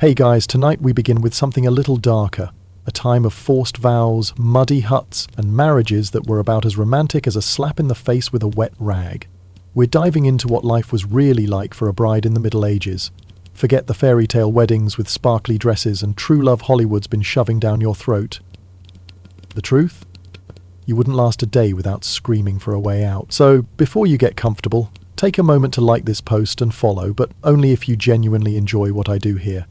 Hey guys, tonight we begin with something a little darker. A time of forced vows, muddy huts, and marriages that were about as romantic as a slap in the face with a wet rag. We're diving into what life was really like for a bride in the Middle Ages. Forget the fairy tale weddings with sparkly dresses and true love Hollywood's been shoving down your throat. The truth? You wouldn't last a day without screaming for a way out. So, before you get comfortable, take a moment to like this post and follow, but only if you genuinely enjoy what I do here.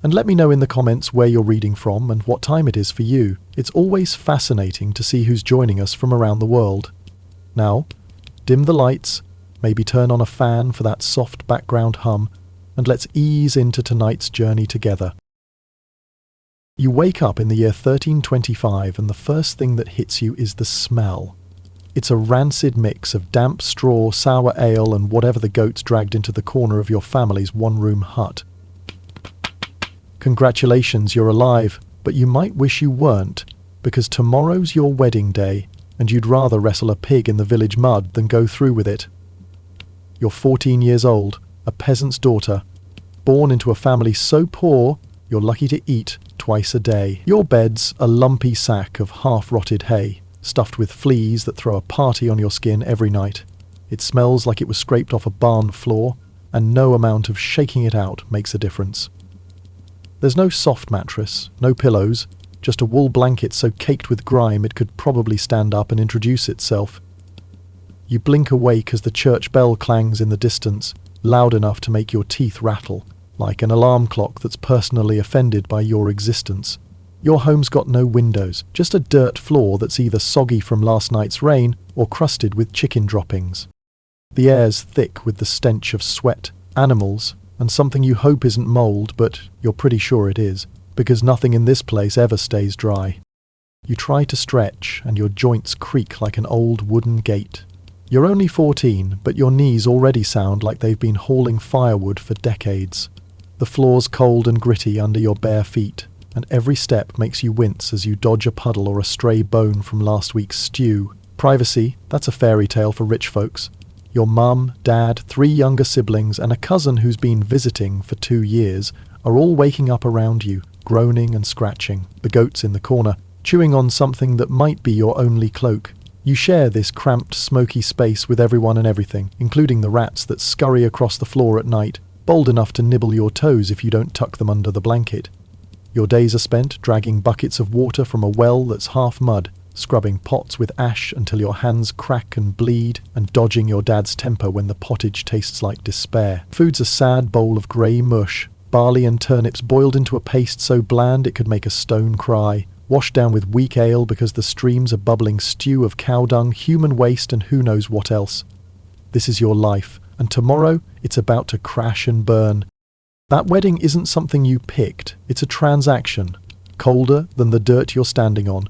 And let me know in the comments where you're reading from and what time it is for you. It's always fascinating to see who's joining us from around the world. Now, dim the lights, maybe turn on a fan for that soft background hum, and let's ease into tonight's journey together. You wake up in the year 1325 and the first thing that hits you is the smell. It's a rancid mix of damp straw, sour ale, and whatever the goats dragged into the corner of your family's one-room hut. Congratulations, you're alive, but you might wish you weren't, because tomorrow's your wedding day, and you'd rather wrestle a pig in the village mud than go through with it. You're 14 years old, a peasant's daughter, born into a family so poor you're lucky to eat twice a day. Your bed's a lumpy sack of half-rotted hay, stuffed with fleas that throw a party on your skin every night. It smells like it was scraped off a barn floor, and no amount of shaking it out makes a difference. There's no soft mattress, no pillows, just a wool blanket so caked with grime it could probably stand up and introduce itself. You blink awake as the church bell clangs in the distance, loud enough to make your teeth rattle, like an alarm clock that's personally offended by your existence. Your home's got no windows, just a dirt floor that's either soggy from last night's rain or crusted with chicken droppings. The air's thick with the stench of sweat, animals, and something you hope isn't mold, but you're pretty sure it is, because nothing in this place ever stays dry. You try to stretch, and your joints creak like an old wooden gate. You're only 14, but your knees already sound like they've been hauling firewood for decades. The floor's cold and gritty under your bare feet, and every step makes you wince as you dodge a puddle or a stray bone from last week's stew. Privacy, that's a fairy tale for rich folks. Your mum, dad, 3 younger siblings, and a cousin who's been visiting for 2 years are all waking up around you, groaning and scratching, the goats in the corner, chewing on something that might be your only cloak. You share this cramped, smoky space with everyone and everything, including the rats that scurry across the floor at night, bold enough to nibble your toes if you don't tuck them under the blanket. Your days are spent dragging buckets of water from a well that's half mud, scrubbing pots with ash until your hands crack and bleed, and dodging your dad's temper when the pottage tastes like despair. Food's a sad bowl of grey mush, barley and turnips boiled into a paste so bland it could make a stone cry, washed down with weak ale because the stream's a bubbling stew of cow dung, human waste, and who knows what else. This is your life, and tomorrow it's about to crash and burn. That wedding isn't something you picked, it's a transaction, colder than the dirt you're standing on,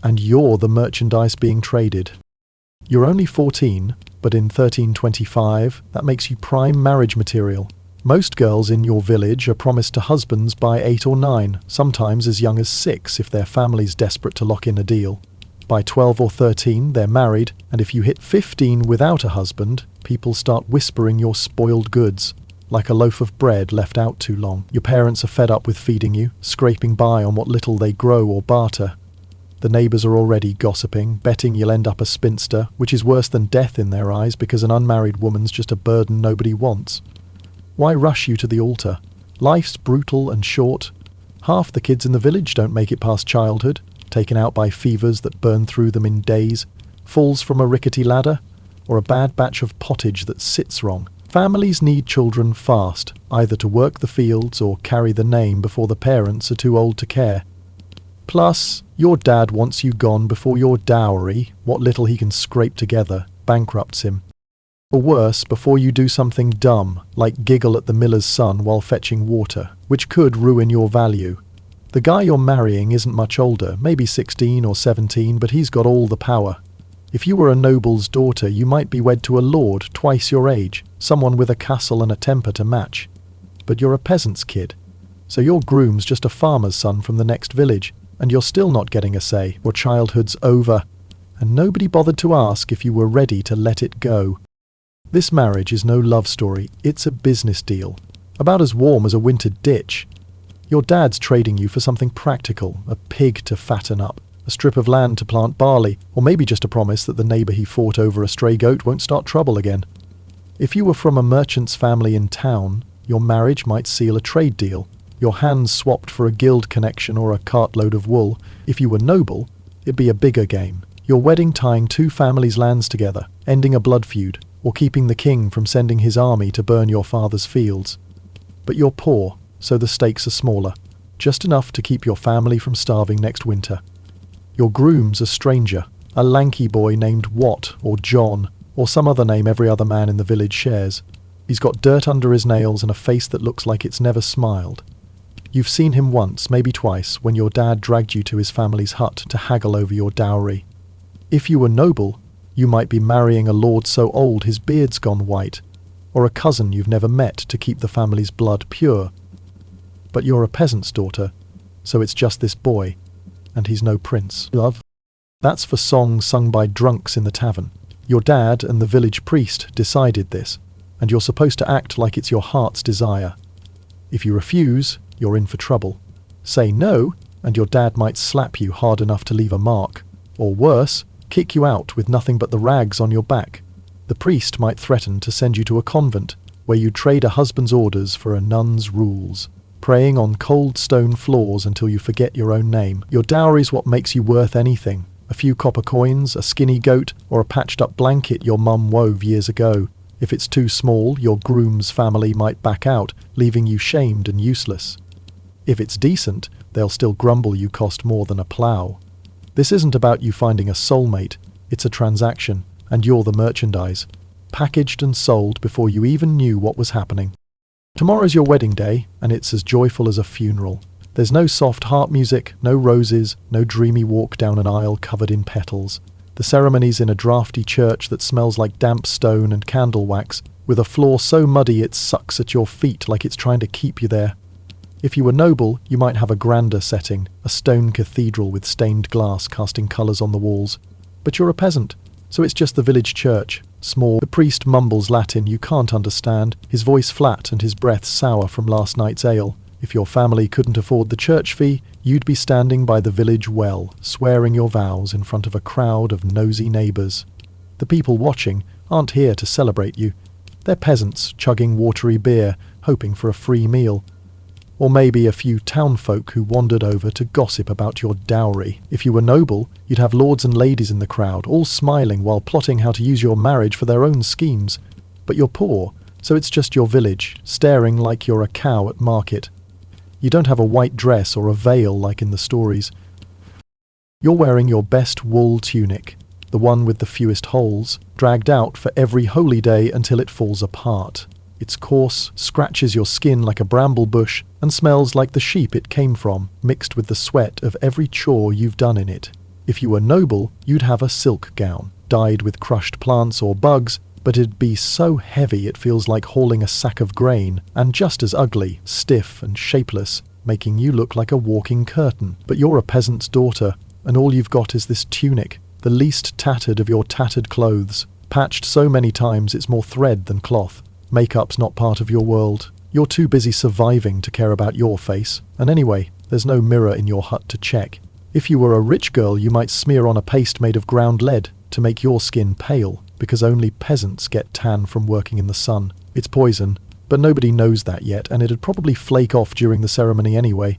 and you're the merchandise being traded. You're only 14, but in 1325, that makes you prime marriage material. Most girls in your village are promised to husbands by 8 or 9, sometimes as young as 6 if their family's desperate to lock in a deal. By 12 or 13, they're married, and if you hit 15 without a husband, people start whispering you're spoiled goods, like a loaf of bread left out too long. Your parents are fed up with feeding you, scraping by on what little they grow or barter. The neighbours are already gossiping, betting you'll end up a spinster, which is worse than death in their eyes because an unmarried woman's just a burden nobody wants. Why rush you to the altar? Life's brutal and short. Half the kids in the village don't make it past childhood, taken out by fevers that burn through them in days, falls from a rickety ladder, or a bad batch of pottage that sits wrong. Families need children fast, either to work the fields or carry the name before the parents are too old to care. Plus, your dad wants you gone before your dowry, what little he can scrape together, bankrupts him. Or worse, before you do something dumb, like giggle at the miller's son while fetching water, which could ruin your value. The guy you're marrying isn't much older, maybe 16 or 17, but he's got all the power. If you were a noble's daughter, you might be wed to a lord twice your age, someone with a castle and a temper to match. But you're a peasant's kid, so your groom's just a farmer's son from the next village, and you're still not getting a say. Your childhood's over, and nobody bothered to ask if you were ready to let it go. This marriage is no love story, it's a business deal, about as warm as a winter ditch. Your dad's trading you for something practical, a pig to fatten up, a strip of land to plant barley, or maybe just a promise that the neighbour he fought over a stray goat won't start trouble again. If you were from a merchant's family in town, your marriage might seal a trade deal, your hands swapped for a guild connection or a cartload of wool. If you were noble, it'd be a bigger game. Your wedding tying two families' lands together, ending a blood feud, or keeping the king from sending his army to burn your father's fields. But you're poor, so the stakes are smaller, just enough to keep your family from starving next winter. Your groom's a stranger, a lanky boy named Watt or John, or some other name every other man in the village shares. He's got dirt under his nails and a face that looks like it's never smiled. You've seen him once, maybe twice, when your dad dragged you to his family's hut to haggle over your dowry. If you were noble, you might be marrying a lord so old his beard's gone white, or a cousin you've never met to keep the family's blood pure. But you're a peasant's daughter, so it's just this boy, and he's no prince. Love? That's for songs sung by drunks in the tavern. Your dad and the village priest decided this, and you're supposed to act like it's your heart's desire. If you refuse, you're in for trouble. Say no, and your dad might slap you hard enough to leave a mark, or worse, kick you out with nothing but the rags on your back. The priest might threaten to send you to a convent, where you trade a husband's orders for a nun's rules, praying on cold stone floors until you forget your own name. Your dowry's what makes you worth anything. A few copper coins, a skinny goat, or a patched-up blanket your mum wove years ago. If it's too small, your groom's family might back out, leaving you shamed and useless. If it's decent, they'll still grumble you cost more than a plough. This isn't about you finding a soulmate, it's a transaction, and you're the merchandise, packaged and sold before you even knew what was happening. Tomorrow's your wedding day, and it's as joyful as a funeral. There's no soft harp music, no roses, no dreamy walk down an aisle covered in petals. The ceremony's in a drafty church that smells like damp stone and candle wax, with a floor so muddy it sucks at your feet like it's trying to keep you there. If you were noble, you might have a grander setting, a stone cathedral with stained glass casting colours on the walls. But you're a peasant, so it's just the village church, small. The priest mumbles Latin you can't understand, his voice flat and his breath sour from last night's ale. If your family couldn't afford the church fee, you'd be standing by the village well, swearing your vows in front of a crowd of nosy neighbours. The people watching aren't here to celebrate you. They're peasants chugging watery beer, hoping for a free meal. Or maybe a few townfolk who wandered over to gossip about your dowry. If you were noble, you'd have lords and ladies in the crowd, all smiling while plotting how to use your marriage for their own schemes. But you're poor, so it's just your village, staring like you're a cow at market. You don't have a white dress or a veil like in the stories. You're wearing your best wool tunic, the one with the fewest holes, dragged out for every holy day until it falls apart. It's coarse, scratches your skin like a bramble bush, and smells like the sheep it came from, mixed with the sweat of every chore you've done in it. If you were noble, you'd have a silk gown, dyed with crushed plants or bugs, but it'd be so heavy it feels like hauling a sack of grain, and just as ugly, stiff and shapeless, making you look like a walking curtain. But you're a peasant's daughter, and all you've got is this tunic, the least tattered of your tattered clothes, patched so many times it's more thread than cloth. Makeup's not part of your world. You're too busy surviving to care about your face, and anyway, there's no mirror in your hut to check. If you were a rich girl, you might smear on a paste made of ground lead to make your skin pale, because only peasants get tan from working in the sun. It's poison, but nobody knows that yet, and it'd probably flake off during the ceremony anyway.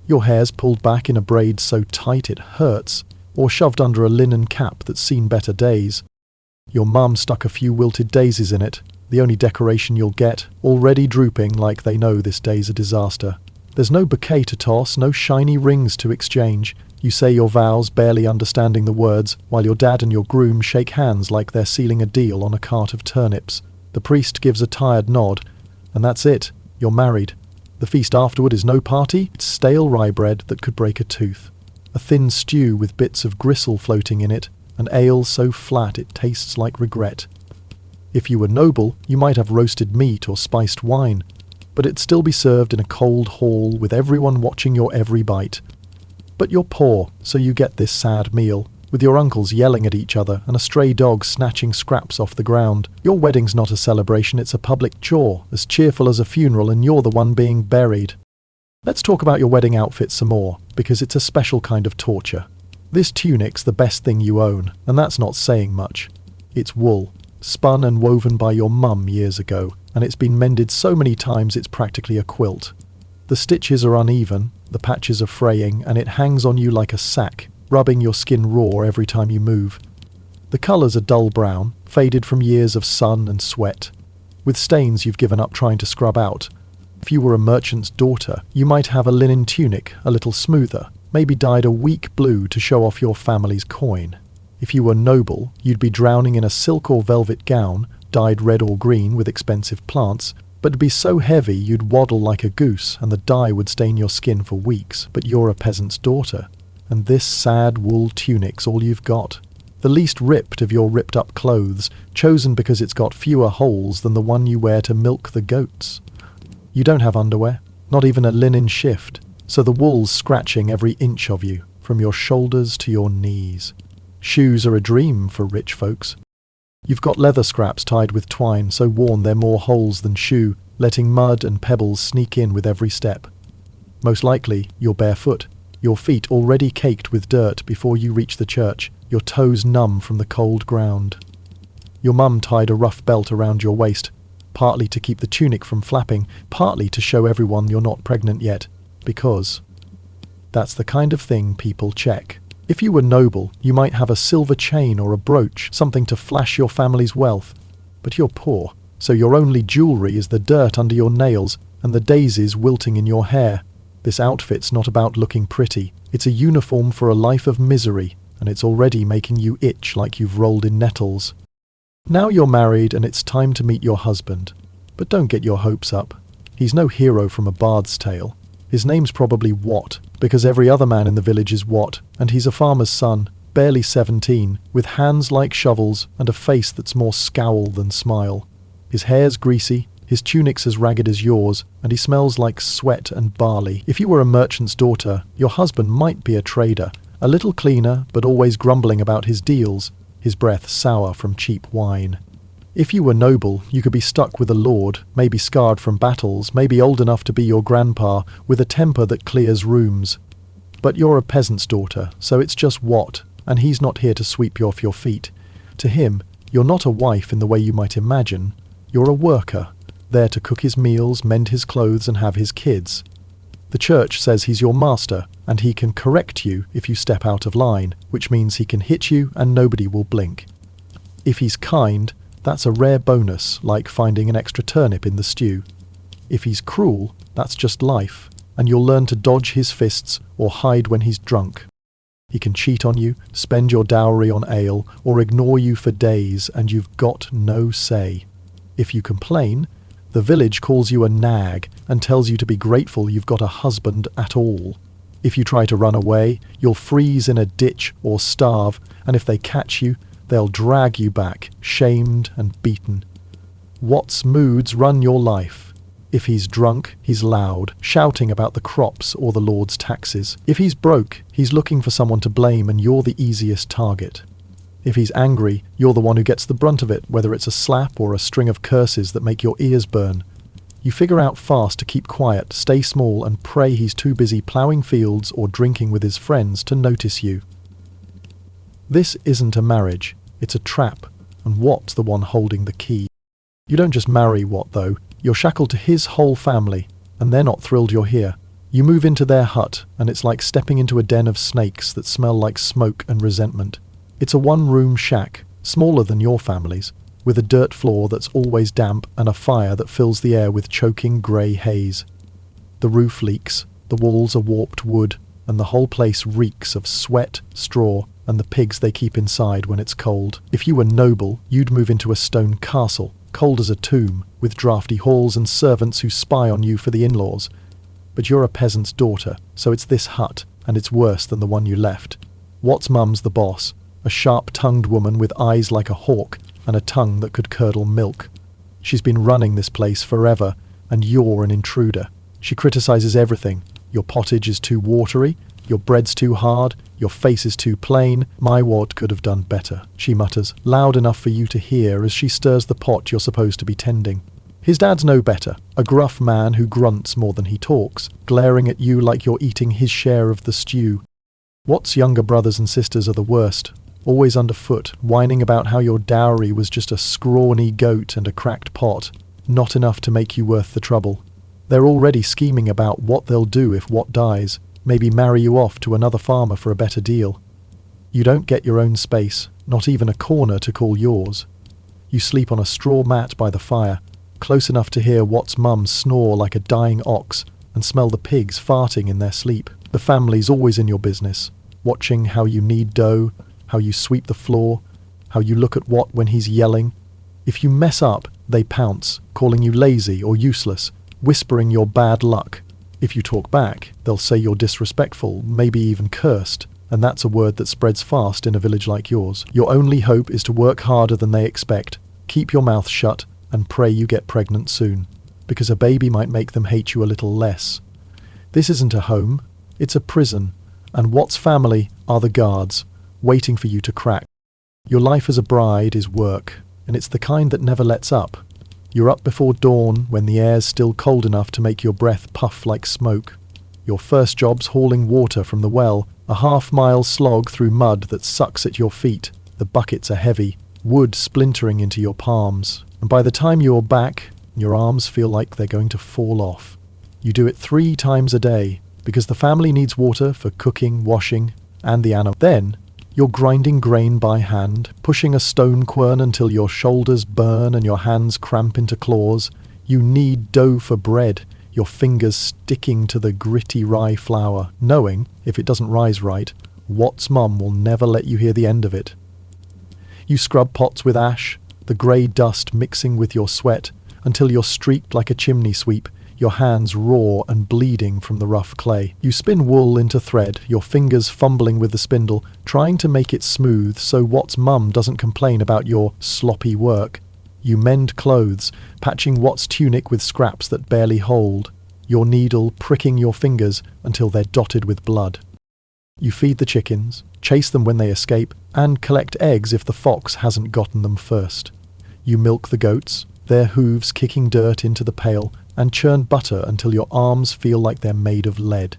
Your hair's pulled back in a braid so tight it hurts, or shoved under a linen cap that's seen better days. Your mum stuck a few wilted daisies in it, the only decoration you'll get, already drooping like they know this day's a disaster. There's no bouquet to toss, no shiny rings to exchange. You say your vows, barely understanding the words, while your dad and your groom shake hands like they're sealing a deal on a cart of turnips. The priest gives a tired nod, and that's it. You're married. The feast afterward is no party, it's stale rye bread that could break a tooth. A thin stew with bits of gristle floating in it, and ale so flat it tastes like regret. If you were noble, you might have roasted meat or spiced wine, but it'd still be served in a cold hall with everyone watching your every bite. But you're poor, so you get this sad meal, with your uncles yelling at each other and a stray dog snatching scraps off the ground. Your wedding's not a celebration, it's a public chore, as cheerful as a funeral, and you're the one being buried. Let's talk about your wedding outfit some more, because it's a special kind of torture. This tunic's the best thing you own, and that's not saying much. It's wool, spun and woven by your mum years ago, and it's been mended so many times it's practically a quilt. The stitches are uneven, the patches are fraying, and it hangs on you like a sack, rubbing your skin raw every time you move. The colours are dull brown, faded from years of sun and sweat, with stains you've given up trying to scrub out. If you were a merchant's daughter, you might have a linen tunic, a little smoother, maybe dyed a weak blue to show off your family's coin. If you were noble, you'd be drowning in a silk or velvet gown, dyed red or green with expensive plants, but it'd be so heavy you'd waddle like a goose and the dye would stain your skin for weeks. But you're a peasant's daughter, and this sad wool tunic's all you've got. The least ripped of your ripped-up clothes, chosen because it's got fewer holes than the one you wear to milk the goats. You don't have underwear, not even a linen shift, so the wool's scratching every inch of you, from your shoulders to your knees. Shoes are a dream for rich folks. You've got leather scraps tied with twine so worn they're more holes than shoe, letting mud and pebbles sneak in with every step. Most likely, you're barefoot, your feet already caked with dirt before you reach the church, your toes numb from the cold ground. Your mum tied a rough belt around your waist, partly to keep the tunic from flapping, partly to show everyone you're not pregnant yet, because that's the kind of thing people check. If you were noble, you might have a silver chain or a brooch, something to flash your family's wealth. But you're poor, so your only jewellery is the dirt under your nails and the daisies wilting in your hair. This outfit's not about looking pretty. It's a uniform for a life of misery, and it's already making you itch like you've rolled in nettles. Now you're married and it's time to meet your husband. But don't get your hopes up. He's no hero from a bard's tale. His name's probably Wat, because every other man in the village is Wat, and he's a farmer's son, barely 17, with hands like shovels and a face that's more scowl than smile. His hair's greasy, his tunic's as ragged as yours, and he smells like sweat and barley. If you were a merchant's daughter, your husband might be a trader, a little cleaner, but always grumbling about his deals, his breath sour from cheap wine. If you were noble, you could be stuck with a lord, maybe scarred from battles, maybe old enough to be your grandpa, with a temper that clears rooms. But you're a peasant's daughter, so it's just Wat, and he's not here to sweep you off your feet. To him, you're not a wife in the way you might imagine. You're a worker, there to cook his meals, mend his clothes, and have his kids. The church says he's your master, and he can correct you if you step out of line, which means he can hit you and nobody will blink. If he's kind, that's a rare bonus, like finding an extra turnip in the stew. If he's cruel, that's just life, and you'll learn to dodge his fists or hide when he's drunk. He can cheat on you, spend your dowry on ale, or ignore you for days, and you've got no say. If you complain, the village calls you a nag and tells you to be grateful you've got a husband at all. If you try to run away, you'll freeze in a ditch or starve, and if they catch you, they'll drag you back, shamed and beaten. Wat's moods run your life. If he's drunk, he's loud, shouting about the crops or the Lord's taxes. If he's broke, he's looking for someone to blame and you're the easiest target. If he's angry, you're the one who gets the brunt of it, whether it's a slap or a string of curses that make your ears burn. You figure out fast to keep quiet, stay small, and pray he's too busy ploughing fields or drinking with his friends to notice you. This isn't a marriage, it's a trap, and Wat's the one holding the key. You don't just marry Wat, though. You're shackled to his whole family, and they're not thrilled you're here. You move into their hut, and it's like stepping into a den of snakes that smell like smoke and resentment. It's a one-room shack, smaller than your family's, with a dirt floor that's always damp and a fire that fills the air with choking grey haze. The roof leaks, the walls are warped wood, and the whole place reeks of sweat, straw, and the pigs they keep inside when it's cold. If you were noble, you'd move into a stone castle, cold as a tomb, with drafty halls and servants who spy on you for the in-laws. But you're a peasant's daughter, so it's this hut, and it's worse than the one you left. Wat's mum's the boss, a sharp-tongued woman with eyes like a hawk and a tongue that could curdle milk. She's been running this place forever, and you're an intruder. She criticises everything. Your pottage is too watery, your bread's too hard, your face is too plain. My Wat could have done better, she mutters, loud enough for you to hear as she stirs the pot you're supposed to be tending. His dad's no better, a gruff man who grunts more than he talks, glaring at you like you're eating his share of the stew. Wat's younger brothers and sisters are the worst, always underfoot, whining about how your dowry was just a scrawny goat and a cracked pot, not enough to make you worth the trouble. They're already scheming about what they'll do if Wat dies, maybe marry you off to another farmer for a better deal. You don't get your own space, not even a corner to call yours. You sleep on a straw mat by the fire, close enough to hear Wat's mum snore like a dying ox and smell the pigs farting in their sleep. The family's always in your business, watching how you knead dough, how you sweep the floor, how you look at Wat when he's yelling. If you mess up, they pounce, calling you lazy or useless, whispering your bad luck. If you talk back, they'll say you're disrespectful, maybe even cursed, and that's a word that spreads fast in a village like yours. Your only hope is to work harder than they expect, keep your mouth shut, and pray you get pregnant soon, because a baby might make them hate you a little less. This isn't a home, it's a prison, and Wat's family are the guards, waiting for you to crack. Your life as a bride is work, and it's the kind that never lets up. You're up before dawn when the air's still cold enough to make your breath puff like smoke. Your first job's hauling water from the well, a half-mile slog through mud that sucks at your feet. The buckets are heavy, wood splintering into your palms, and by the time you're back, your arms feel like they're going to fall off. You do it 3 times a day, because the family needs water for cooking, washing, and the animal. Then, you're grinding grain by hand, pushing a stone quern until your shoulders burn and your hands cramp into claws. You knead dough for bread, your fingers sticking to the gritty rye flour, knowing, if it doesn't rise right, Wat's mum will never let you hear the end of it. You scrub pots with ash, the grey dust mixing with your sweat, until you're streaked like a chimney sweep, your hands raw and bleeding from the rough clay. You spin wool into thread, your fingers fumbling with the spindle, trying to make it smooth so Wat's mum doesn't complain about your sloppy work. You mend clothes, patching Wat's tunic with scraps that barely hold, your needle pricking your fingers until they're dotted with blood. You feed the chickens, chase them when they escape, and collect eggs if the fox hasn't gotten them first. You milk the goats, their hooves kicking dirt into the pail, and churn butter until your arms feel like they're made of lead.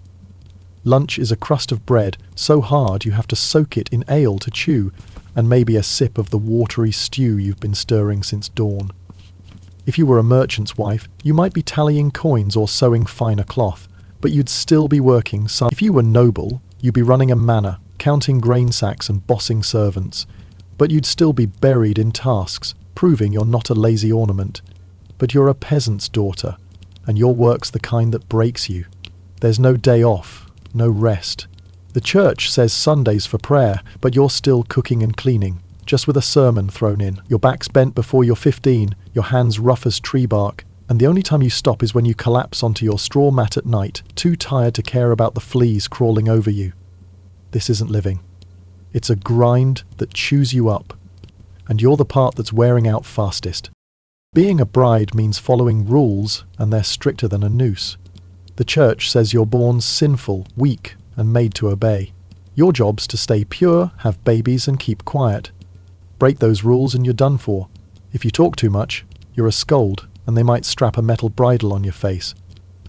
Lunch is a crust of bread, so hard you have to soak it in ale to chew, and maybe a sip of the watery stew you've been stirring since dawn. If you were a merchant's wife, you might be tallying coins or sewing finer cloth, but you'd still be working some. If you were noble, you'd be running a manor, counting grain sacks and bossing servants, but you'd still be buried in tasks, proving you're not a lazy ornament. But you're a peasant's daughter, and your work's the kind that breaks you. There's no day off, no rest. The church says Sundays for prayer, but you're still cooking and cleaning, just with a sermon thrown in. Your back's bent before you're 15, your hands rough as tree bark, and the only time you stop is when you collapse onto your straw mat at night, too tired to care about the fleas crawling over you. This isn't living. It's a grind that chews you up, and you're the part that's wearing out fastest. Being a bride means following rules, and they're stricter than a noose. The church says you're born sinful, weak, and made to obey. Your job's to stay pure, have babies, and keep quiet. Break those rules and you're done for. If you talk too much, you're a scold, and they might strap a metal bridle on your face.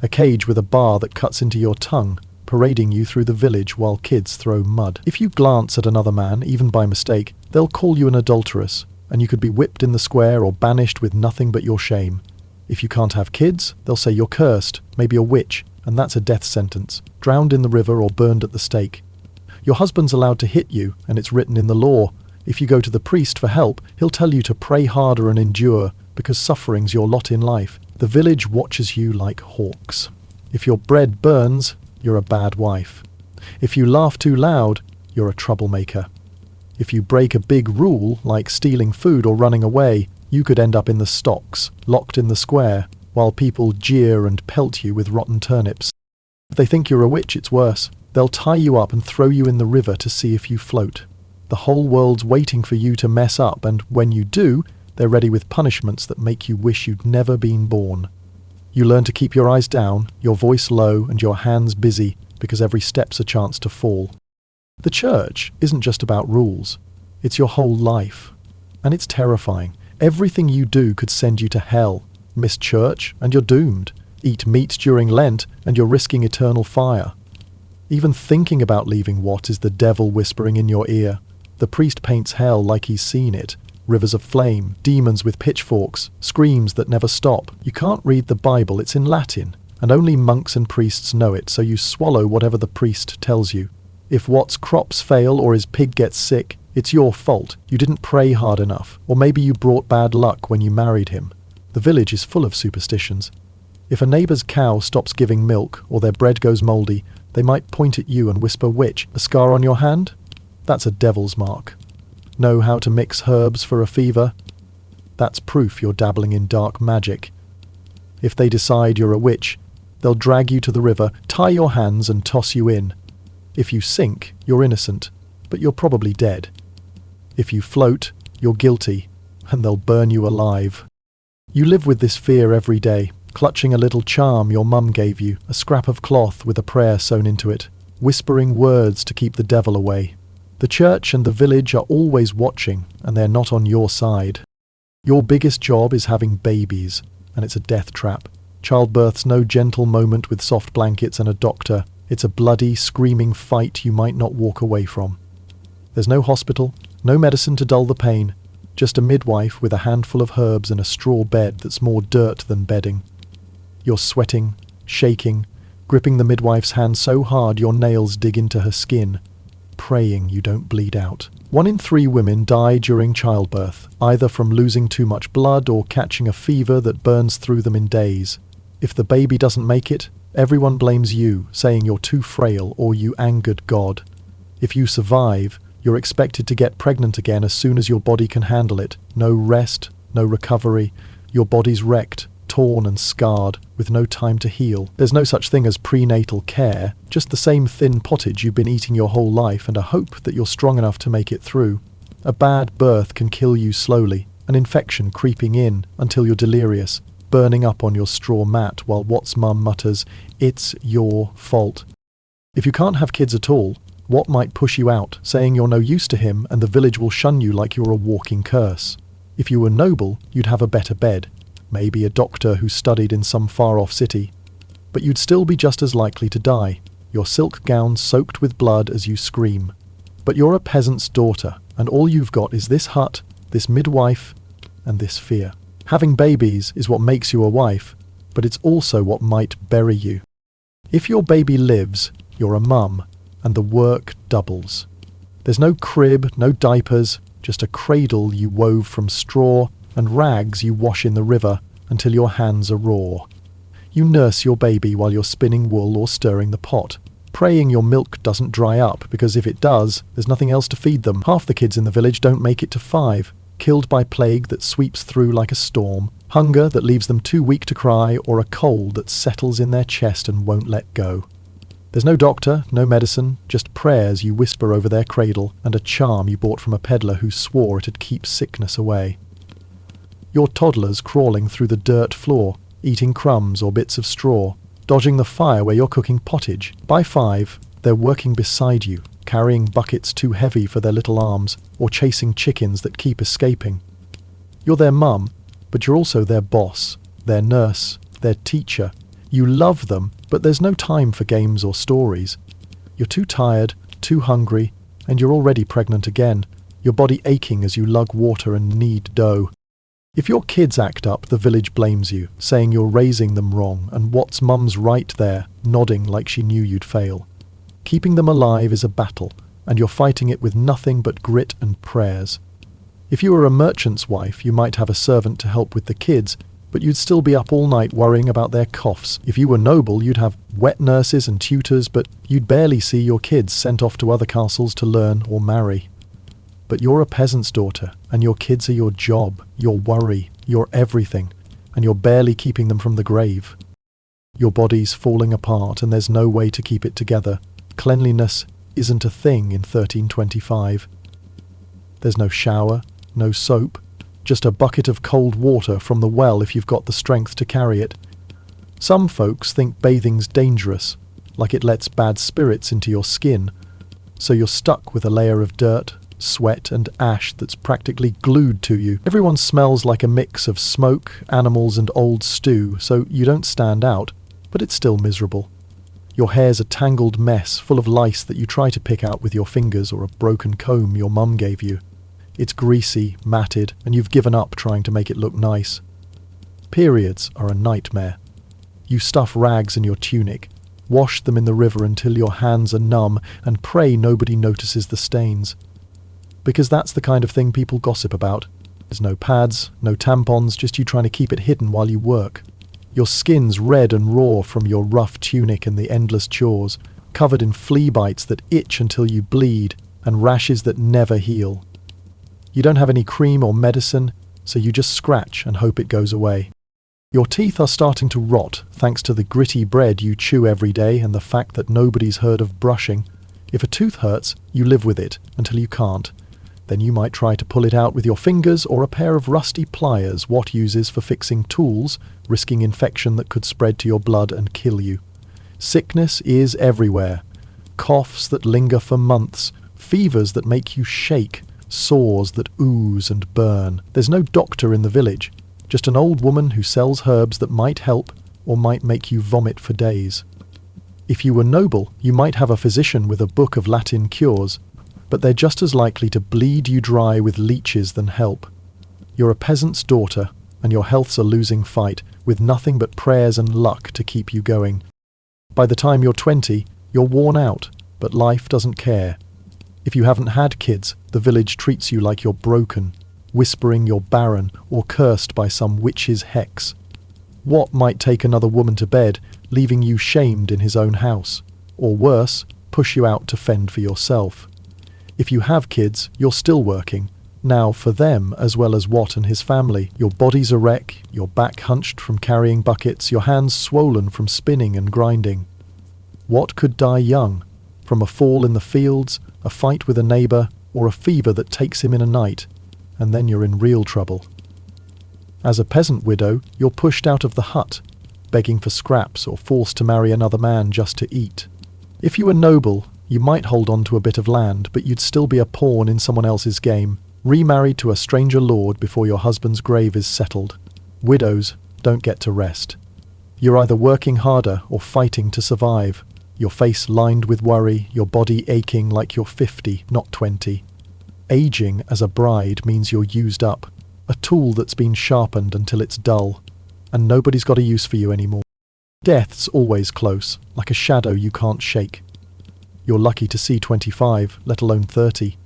A cage with a bar that cuts into your tongue, parading you through the village while kids throw mud. If you glance at another man, even by mistake, they'll call you an adulteress, and you could be whipped in the square or banished with nothing but your shame. If you can't have kids, they'll say you're cursed, maybe a witch, and that's a death sentence, drowned in the river or burned at the stake. Your husband's allowed to hit you, and it's written in the law. If you go to the priest for help, he'll tell you to pray harder and endure, because suffering's your lot in life. The village watches you like hawks. If your bread burns, you're a bad wife. If you laugh too loud, you're a troublemaker. If you break a big rule, like stealing food or running away, you could end up in the stocks, locked in the square, while people jeer and pelt you with rotten turnips. If they think you're a witch, it's worse. They'll tie you up and throw you in the river to see if you float. The whole world's waiting for you to mess up, and when you do, they're ready with punishments that make you wish you'd never been born. You learn to keep your eyes down, your voice low, and your hands busy, because every step's a chance to fall. The church isn't just about rules. It's your whole life. And it's terrifying. Everything you do could send you to hell. Miss church, and you're doomed. Eat meat during Lent, and you're risking eternal fire. Even thinking about leaving what is the devil whispering in your ear. The priest paints hell like he's seen it. Rivers of flame, demons with pitchforks, screams that never stop. You can't read the Bible, it's in Latin, and only monks and priests know it, so you swallow whatever the priest tells you. If Watt's crops fail or his pig gets sick, it's your fault. You didn't pray hard enough, or maybe you brought bad luck when you married him. The village is full of superstitions. If a neighbour's cow stops giving milk, or their bread goes mouldy, they might point at you and whisper, "Witch, a scar on your hand?" That's a devil's mark. Know how to mix herbs for a fever? That's proof you're dabbling in dark magic. If they decide you're a witch, they'll drag you to the river, tie your hands and toss you in. If you sink, you're innocent, but you're probably dead. If you float, you're guilty, and they'll burn you alive. You live with this fear every day, clutching a little charm your mum gave you, a scrap of cloth with a prayer sewn into it, whispering words to keep the devil away. The church and the village are always watching, and they're not on your side. Your biggest job is having babies, and it's a death trap. Childbirth's no gentle moment with soft blankets and a doctor. It's a bloody, screaming fight you might not walk away from. There's no hospital, no medicine to dull the pain, just a midwife with a handful of herbs and a straw bed that's more dirt than bedding. You're sweating, shaking, gripping the midwife's hand so hard your nails dig into her skin, praying you don't bleed out. 1 in 3 women die during childbirth, either from losing too much blood or catching a fever that burns through them in days. If the baby doesn't make it, everyone blames you, saying you're too frail or you angered God. If you survive, you're expected to get pregnant again as soon as your body can handle it. No rest, no recovery. Your body's wrecked, torn and scarred, with no time to heal. There's no such thing as prenatal care, just the same thin pottage you've been eating your whole life and a hope that you're strong enough to make it through. A bad birth can kill you slowly, an infection creeping in until you're delirious, burning up on your straw mat while Watt's mum mutters, "It's your fault." If you can't have kids at all, Watt might push you out, saying you're no use to him and the village will shun you like you're a walking curse. If you were noble, you'd have a better bed, maybe a doctor who studied in some far-off city. But you'd still be just as likely to die, your silk gown soaked with blood as you scream. But you're a peasant's daughter, and all you've got is this hut, this midwife, and this fear. Having babies is what makes you a wife, but it's also what might bury you. If your baby lives, you're a mum, and the work doubles. There's no crib, no diapers, just a cradle you wove from straw and rags you wash in the river until your hands are raw. You nurse your baby while you're spinning wool or stirring the pot, praying your milk doesn't dry up, because if it does, there's nothing else to feed them. Half the kids in the village don't make it to 5, killed by plague that sweeps through like a storm, hunger that leaves them too weak to cry, or a cold that settles in their chest and won't let go. There's no doctor, no medicine, just prayers you whisper over their cradle and a charm you bought from a peddler who swore it'd keep sickness away. Your toddler's crawling through the dirt floor, eating crumbs or bits of straw, dodging the fire where you're cooking pottage. By 5, they're working beside you, carrying buckets too heavy for their little arms, or chasing chickens that keep escaping. You're their mum, but you're also their boss, their nurse, their teacher. You love them, but there's no time for games or stories. You're too tired, too hungry, and you're already pregnant again, your body aching as you lug water and knead dough. If your kids act up, the village blames you, saying you're raising them wrong, and Watt's mum's right there, nodding like she knew you'd fail. Keeping them alive is a battle, and you're fighting it with nothing but grit and prayers. If you were a merchant's wife, you might have a servant to help with the kids, but you'd still be up all night worrying about their coughs. If you were noble, you'd have wet nurses and tutors, but you'd barely see your kids sent off to other castles to learn or marry. But you're a peasant's daughter, and your kids are your job, your worry, your everything, and you're barely keeping them from the grave. Your body's falling apart, and there's no way to keep it together. Cleanliness isn't a thing in 1325. There's no shower, no soap, just a bucket of cold water from the well if you've got the strength to carry it. Some folks think bathing's dangerous, like it lets bad spirits into your skin, so you're stuck with a layer of dirt, sweat and ash that's practically glued to you. Everyone smells like a mix of smoke, animals and old stew, so you don't stand out, but it's still miserable. Your hair's a tangled mess full of lice that you try to pick out with your fingers or a broken comb your mum gave you. It's greasy, matted, and you've given up trying to make it look nice. Periods are a nightmare. You stuff rags in your tunic, wash them in the river until your hands are numb, and pray nobody notices the stains. Because that's the kind of thing people gossip about. There's no pads, no tampons, just you trying to keep it hidden while you work. Your skin's red and raw from your rough tunic and the endless chores, covered in flea bites that itch until you bleed, and rashes that never heal. You don't have any cream or medicine, so you just scratch and hope it goes away. Your teeth are starting to rot thanks to the gritty bread you chew every day and the fact that nobody's heard of brushing. If a tooth hurts, you live with it until you can't. Then you might try to pull it out with your fingers or a pair of rusty pliers Watt uses for fixing tools, risking infection that could spread to your blood and kill you. Sickness is everywhere. Coughs that linger for months, fevers that make you shake, sores that ooze and burn. There's no doctor in the village, just an old woman who sells herbs that might help or might make you vomit for days. If you were noble, you might have a physician with a book of Latin cures, but they're just as likely to bleed you dry with leeches than help. You're a peasant's daughter, and your health's a losing fight, with nothing but prayers and luck to keep you going. By the time you're 20, you're worn out, but life doesn't care. If you haven't had kids, the village treats you like you're broken, whispering you're barren or cursed by some witch's hex. What might take another woman to bed, leaving you shamed in his own house? Or worse, push you out to fend for yourself. If you have kids, you're still working, now for them as well as Watt and his family. Your body's a wreck, your back hunched from carrying buckets, your hands swollen from spinning and grinding. Watt could die young, from a fall in the fields, a fight with a neighbour, or a fever that takes him in a night, and then you're in real trouble. As a peasant widow, you're pushed out of the hut, begging for scraps or forced to marry another man just to eat. If you were noble, you might hold on to a bit of land, but you'd still be a pawn in someone else's game, remarried to a stranger lord before your husband's grave is settled. Widows don't get to rest. You're either working harder or fighting to survive, your face lined with worry, your body aching like you're 50, not 20. Aging as a bride means you're used up, a tool that's been sharpened until it's dull, and nobody's got a use for you anymore. Death's always close, like a shadow you can't shake. You're lucky to see 25, let alone 30.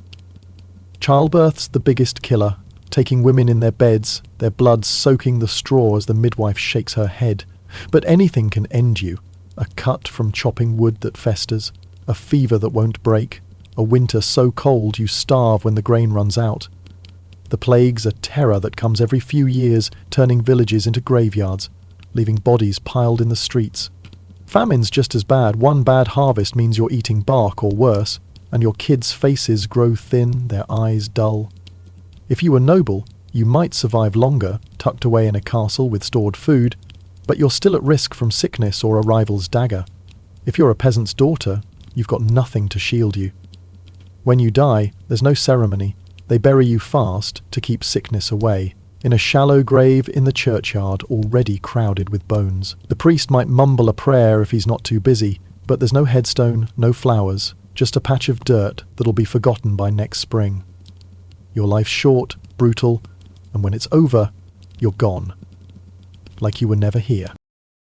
Childbirth's the biggest killer, taking women in their beds, their blood soaking the straw as the midwife shakes her head. But anything can end you. A cut from chopping wood that festers, a fever that won't break, a winter so cold you starve when the grain runs out. The plague's a terror that comes every few years, turning villages into graveyards, leaving bodies piled in the streets. Famine's just as bad. One bad harvest means you're eating bark or worse, and your kids' faces grow thin, their eyes dull. If you were noble, you might survive longer, tucked away in a castle with stored food, but you're still at risk from sickness or a rival's dagger. If you're a peasant's daughter, you've got nothing to shield you. When you die, there's no ceremony. They bury you fast to keep sickness away, in a shallow grave in the churchyard already crowded with bones. The priest might mumble a prayer if he's not too busy, but there's no headstone, no flowers, just a patch of dirt that'll be forgotten by next spring. Your life's short, brutal, and when it's over, you're gone. Like you were never here.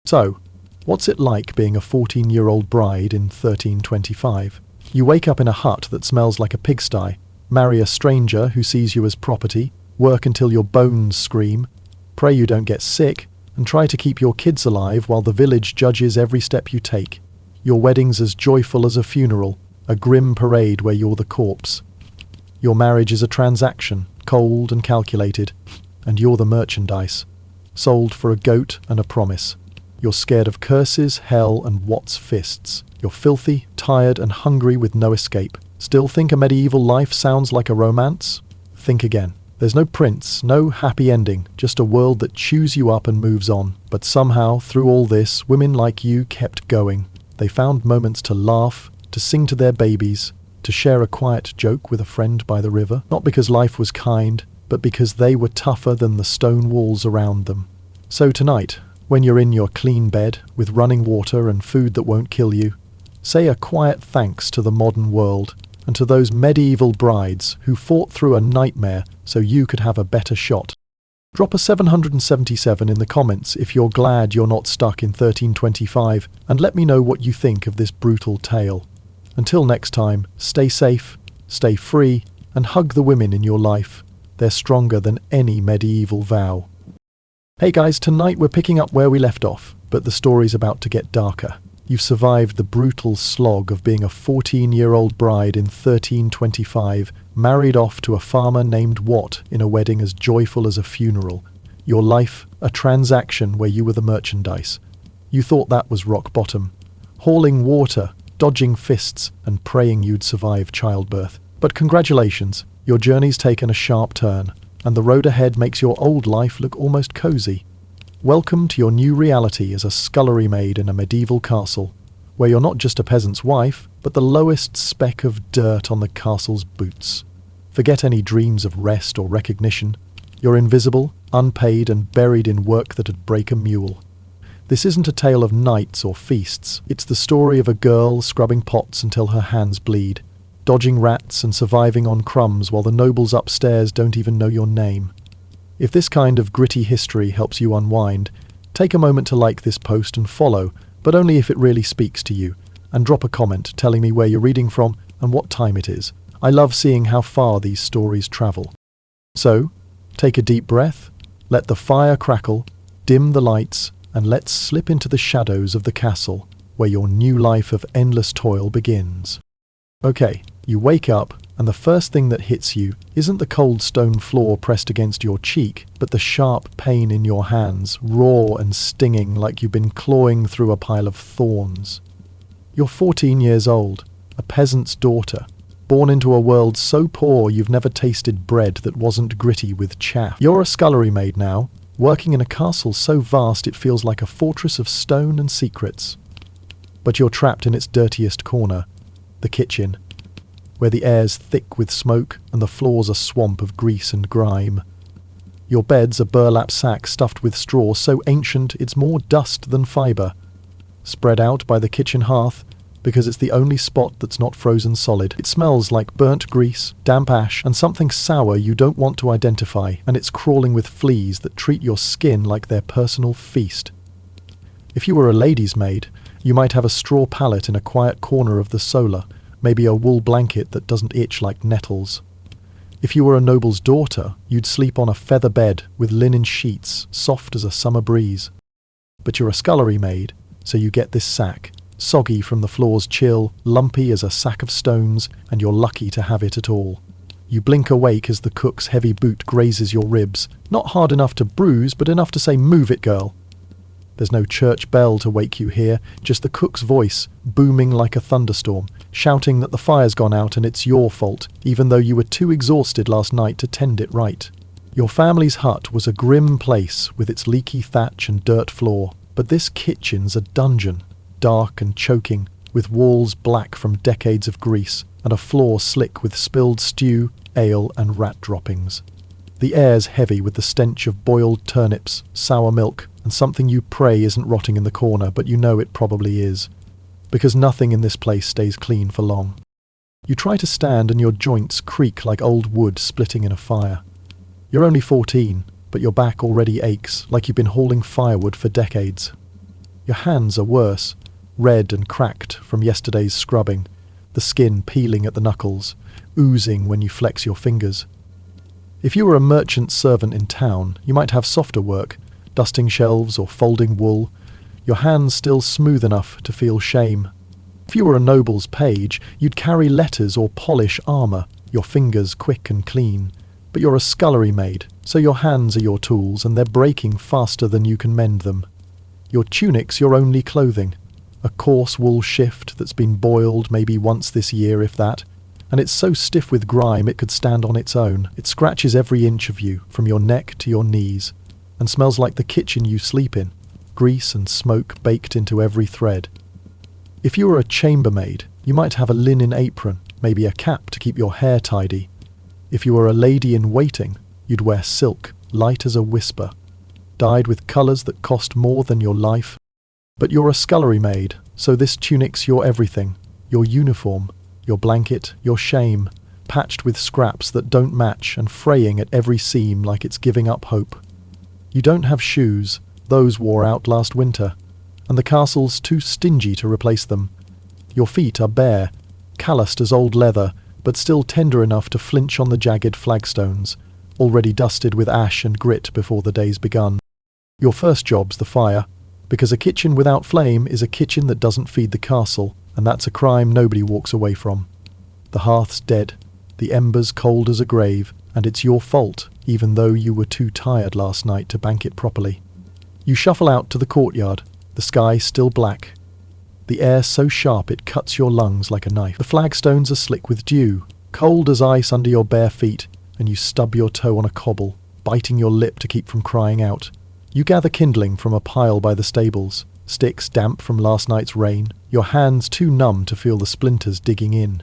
So, what's it like being a 14-year-old bride in 1325? You wake up in a hut that smells like a pigsty, marry a stranger who sees you as property, work until your bones scream, pray you don't get sick, and try to keep your kids alive while the village judges every step you take. Your wedding's as joyful as a funeral, a grim parade where you're the corpse. Your marriage is a transaction, cold and calculated, and you're the merchandise, sold for a goat and a promise. You're scared of curses, hell, and Watt's fists. You're filthy, tired, and hungry with no escape. Still think a medieval life sounds like a romance? Think again. There's no prince, no happy ending, just a world that chews you up and moves on. But somehow, through all this, women like you kept going. They found moments to laugh, to sing to their babies, to share a quiet joke with a friend by the river, not because life was kind, but because they were tougher than the stone walls around them. So tonight, when you're in your clean bed with running water and food that won't kill you, say a quiet thanks to the modern world and to those medieval brides who fought through a nightmare so you could have a better shot. Drop a 777 in the comments if you're glad you're not stuck in 1325, and let me know what you think of this brutal tale. Until next time, stay safe, stay free, and hug the women in your life. They're stronger than any medieval vow. Hey guys, tonight we're picking up where we left off, but the story's about to get darker. You've survived the brutal slog of being a 14-year-old bride in 1325, married off to a farmer named Watt in a wedding as joyful as a funeral. Your life, a transaction where you were the merchandise. You thought that was rock bottom. Hauling water, dodging fists, and praying you'd survive childbirth. But congratulations, your journey's taken a sharp turn, and the road ahead makes your old life look almost cozy. Welcome to your new reality as a scullery maid in a medieval castle, where you're not just a peasant's wife, but the lowest speck of dirt on the castle's boots. Forget any dreams of rest or recognition. You're invisible, unpaid, and buried in work that'd break a mule. This isn't a tale of knights or feasts. It's the story of a girl scrubbing pots until her hands bleed, dodging rats and surviving on crumbs while the nobles upstairs don't even know your name. If this kind of gritty history helps you unwind, take a moment to like this post and follow, but only if it really speaks to you, and drop a comment telling me where you're reading from and what time it is. I love seeing how far these stories travel. So, take a deep breath, let the fire crackle, dim the lights, and let's slip into the shadows of the castle, where your new life of endless toil begins. Okay, you wake up, and the first thing that hits you isn't the cold stone floor pressed against your cheek, but the sharp pain in your hands, raw and stinging like you've been clawing through a pile of thorns. You're 14 years old, a peasant's daughter, born into a world so poor you've never tasted bread that wasn't gritty with chaff. You're a scullery maid now, working in a castle so vast it feels like a fortress of stone and secrets. But you're trapped in its dirtiest corner, the kitchen, where the air's thick with smoke and the floor's a swamp of grease and grime. Your bed's a burlap sack stuffed with straw so ancient it's more dust than fibre, spread out by the kitchen hearth because it's the only spot that's not frozen solid. It smells like burnt grease, damp ash, and something sour you don't want to identify, and it's crawling with fleas that treat your skin like their personal feast. If you were a lady's maid, you might have a straw pallet in a quiet corner of the solar, maybe a wool blanket that doesn't itch like nettles. If you were a noble's daughter, you'd sleep on a feather bed with linen sheets, soft as a summer breeze. But you're a scullery maid, so you get this sack, soggy from the floor's chill, lumpy as a sack of stones, and you're lucky to have it at all. You blink awake as the cook's heavy boot grazes your ribs, not hard enough to bruise, but enough to say, "Move it, girl." There's no church bell to wake you here, just the cook's voice, booming like a thunderstorm, shouting that the fire's gone out and it's your fault, even though you were too exhausted last night to tend it right. Your family's hut was a grim place with its leaky thatch and dirt floor, but this kitchen's a dungeon, dark and choking, with walls black from decades of grease, and a floor slick with spilled stew, ale, and rat droppings. The air's heavy with the stench of boiled turnips, sour milk, and something you pray isn't rotting in the corner, but you know it probably is, because nothing in this place stays clean for long. You try to stand and your joints creak like old wood splitting in a fire. You're only 14, but your back already aches like you've been hauling firewood for decades. Your hands are worse, red and cracked from yesterday's scrubbing, the skin peeling at the knuckles, oozing when you flex your fingers. If you were a merchant servant in town, you might have softer work, dusting shelves or folding wool, your hands still smooth enough to feel shame. If you were a noble's page, you'd carry letters or polish armour, your fingers quick and clean. But you're a scullery maid, so your hands are your tools and they're breaking faster than you can mend them. Your tunic's your only clothing, a coarse wool shift that's been boiled maybe once this year if that, and it's so stiff with grime it could stand on its own. It scratches every inch of you, from your neck to your knees, and smells like the kitchen you sleep in, grease and smoke baked into every thread. If you were a chambermaid, you might have a linen apron, maybe a cap to keep your hair tidy. If you were a lady in waiting, you'd wear silk, light as a whisper, dyed with colours that cost more than your life. But you're a scullery maid, so this tunic's your everything, your uniform, your blanket, your shame, patched with scraps that don't match and fraying at every seam like it's giving up hope. You don't have shoes, those wore out last winter, and the castle's too stingy to replace them. Your feet are bare, calloused as old leather, but still tender enough to flinch on the jagged flagstones, already dusted with ash and grit before the day's begun. Your first job's the fire, because a kitchen without flame is a kitchen that doesn't feed the castle, and that's a crime nobody walks away from. The hearth's dead, the embers cold as a grave, and it's your fault, even though you were too tired last night to bank it properly. You shuffle out to the courtyard, the sky still black. The air so sharp it cuts your lungs like a knife. The flagstones are slick with dew, cold as ice under your bare feet, and you stub your toe on a cobble, biting your lip to keep from crying out. You gather kindling from a pile by the stables, sticks damp from last night's rain, your hands too numb to feel the splinters digging in.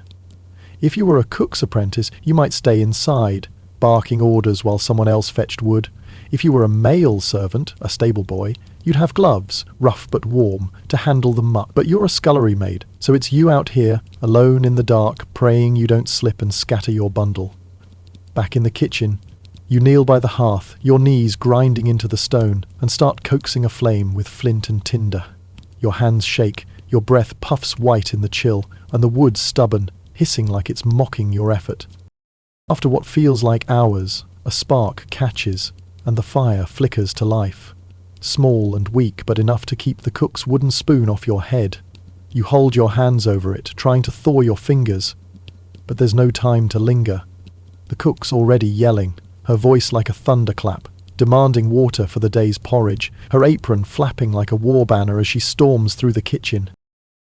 If you were a cook's apprentice, you might stay inside, barking orders while someone else fetched wood. If you were a male servant, a stable boy, you'd have gloves, rough but warm, to handle the muck. But you're a scullery maid, so it's you out here, alone in the dark, praying you don't slip and scatter your bundle. Back in the kitchen, you kneel by the hearth, your knees grinding into the stone, and start coaxing a flame with flint and tinder. Your hands shake, your breath puffs white in the chill, and the wood stubborn, hissing like it's mocking your effort. After what feels like hours, a spark catches, and the fire flickers to life. Small and weak, but enough to keep the cook's wooden spoon off your head. You hold your hands over it, trying to thaw your fingers. But there's no time to linger. The cook's already yelling, her voice like a thunderclap, demanding water for the day's porridge, her apron flapping like a war banner as she storms through the kitchen.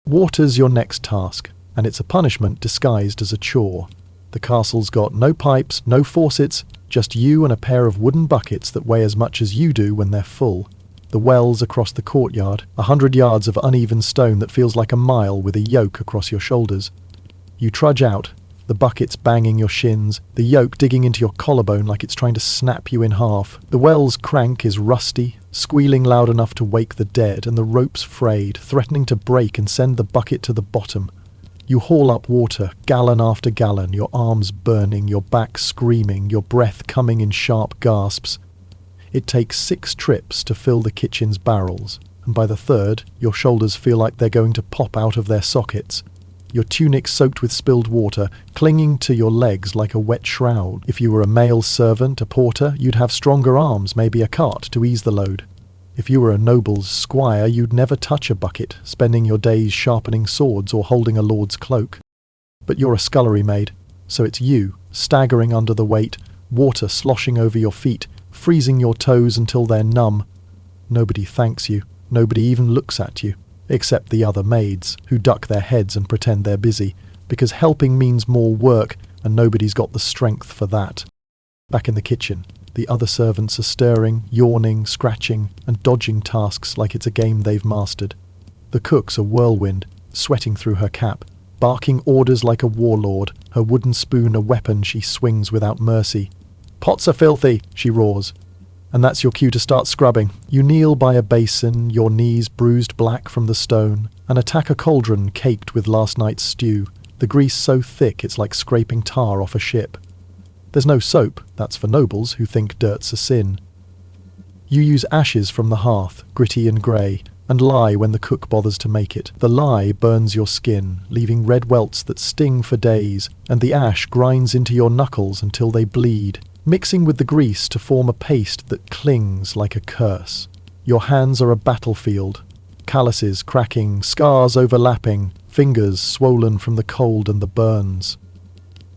Water's your next task, and it's a punishment disguised as a chore. The castle's got no pipes, no faucets, just you and a pair of wooden buckets that weigh as much as you do when they're full. The wells across the courtyard, 100 yards of uneven stone that feels like a mile with a yoke across your shoulders. You trudge out, the buckets banging your shins, the yoke digging into your collarbone like it's trying to snap you in half. The well's crank is rusty, squealing loud enough to wake the dead, and the rope's frayed, threatening to break and send the bucket to the bottom. You haul up water, gallon after gallon, your arms burning, your back screaming, your breath coming in sharp gasps. It takes 6 trips to fill the kitchen's barrels, and by the third, your shoulders feel like they're going to pop out of their sockets. Your tunic soaked with spilled water, clinging to your legs like a wet shroud. If you were a male servant, a porter, you'd have stronger arms, maybe a cart to ease the load. If you were a noble's squire, you'd never touch a bucket, spending your days sharpening swords or holding a lord's cloak. But you're a scullery maid, so it's you, staggering under the weight, water sloshing over your feet, freezing your toes until they're numb. Nobody thanks you, nobody even looks at you, except the other maids, who duck their heads and pretend they're busy, because helping means more work, and nobody's got the strength for that. Back in the kitchen, the other servants are stirring, yawning, scratching, and dodging tasks like it's a game they've mastered. The cook's a whirlwind, sweating through her cap, barking orders like a warlord, her wooden spoon a weapon she swings without mercy. "Pots are filthy," she roars. And that's your cue to start scrubbing. You kneel by a basin, your knees bruised black from the stone, and attack a cauldron caked with last night's stew, the grease so thick it's like scraping tar off a ship. There's no soap, that's for nobles who think dirt's a sin. You use ashes from the hearth, gritty and grey, and lie when the cook bothers to make it. The lye burns your skin, leaving red welts that sting for days, and the ash grinds into your knuckles until they bleed, mixing with the grease to form a paste that clings like a curse. Your hands are a battlefield, calluses cracking, scars overlapping, fingers swollen from the cold and the burns.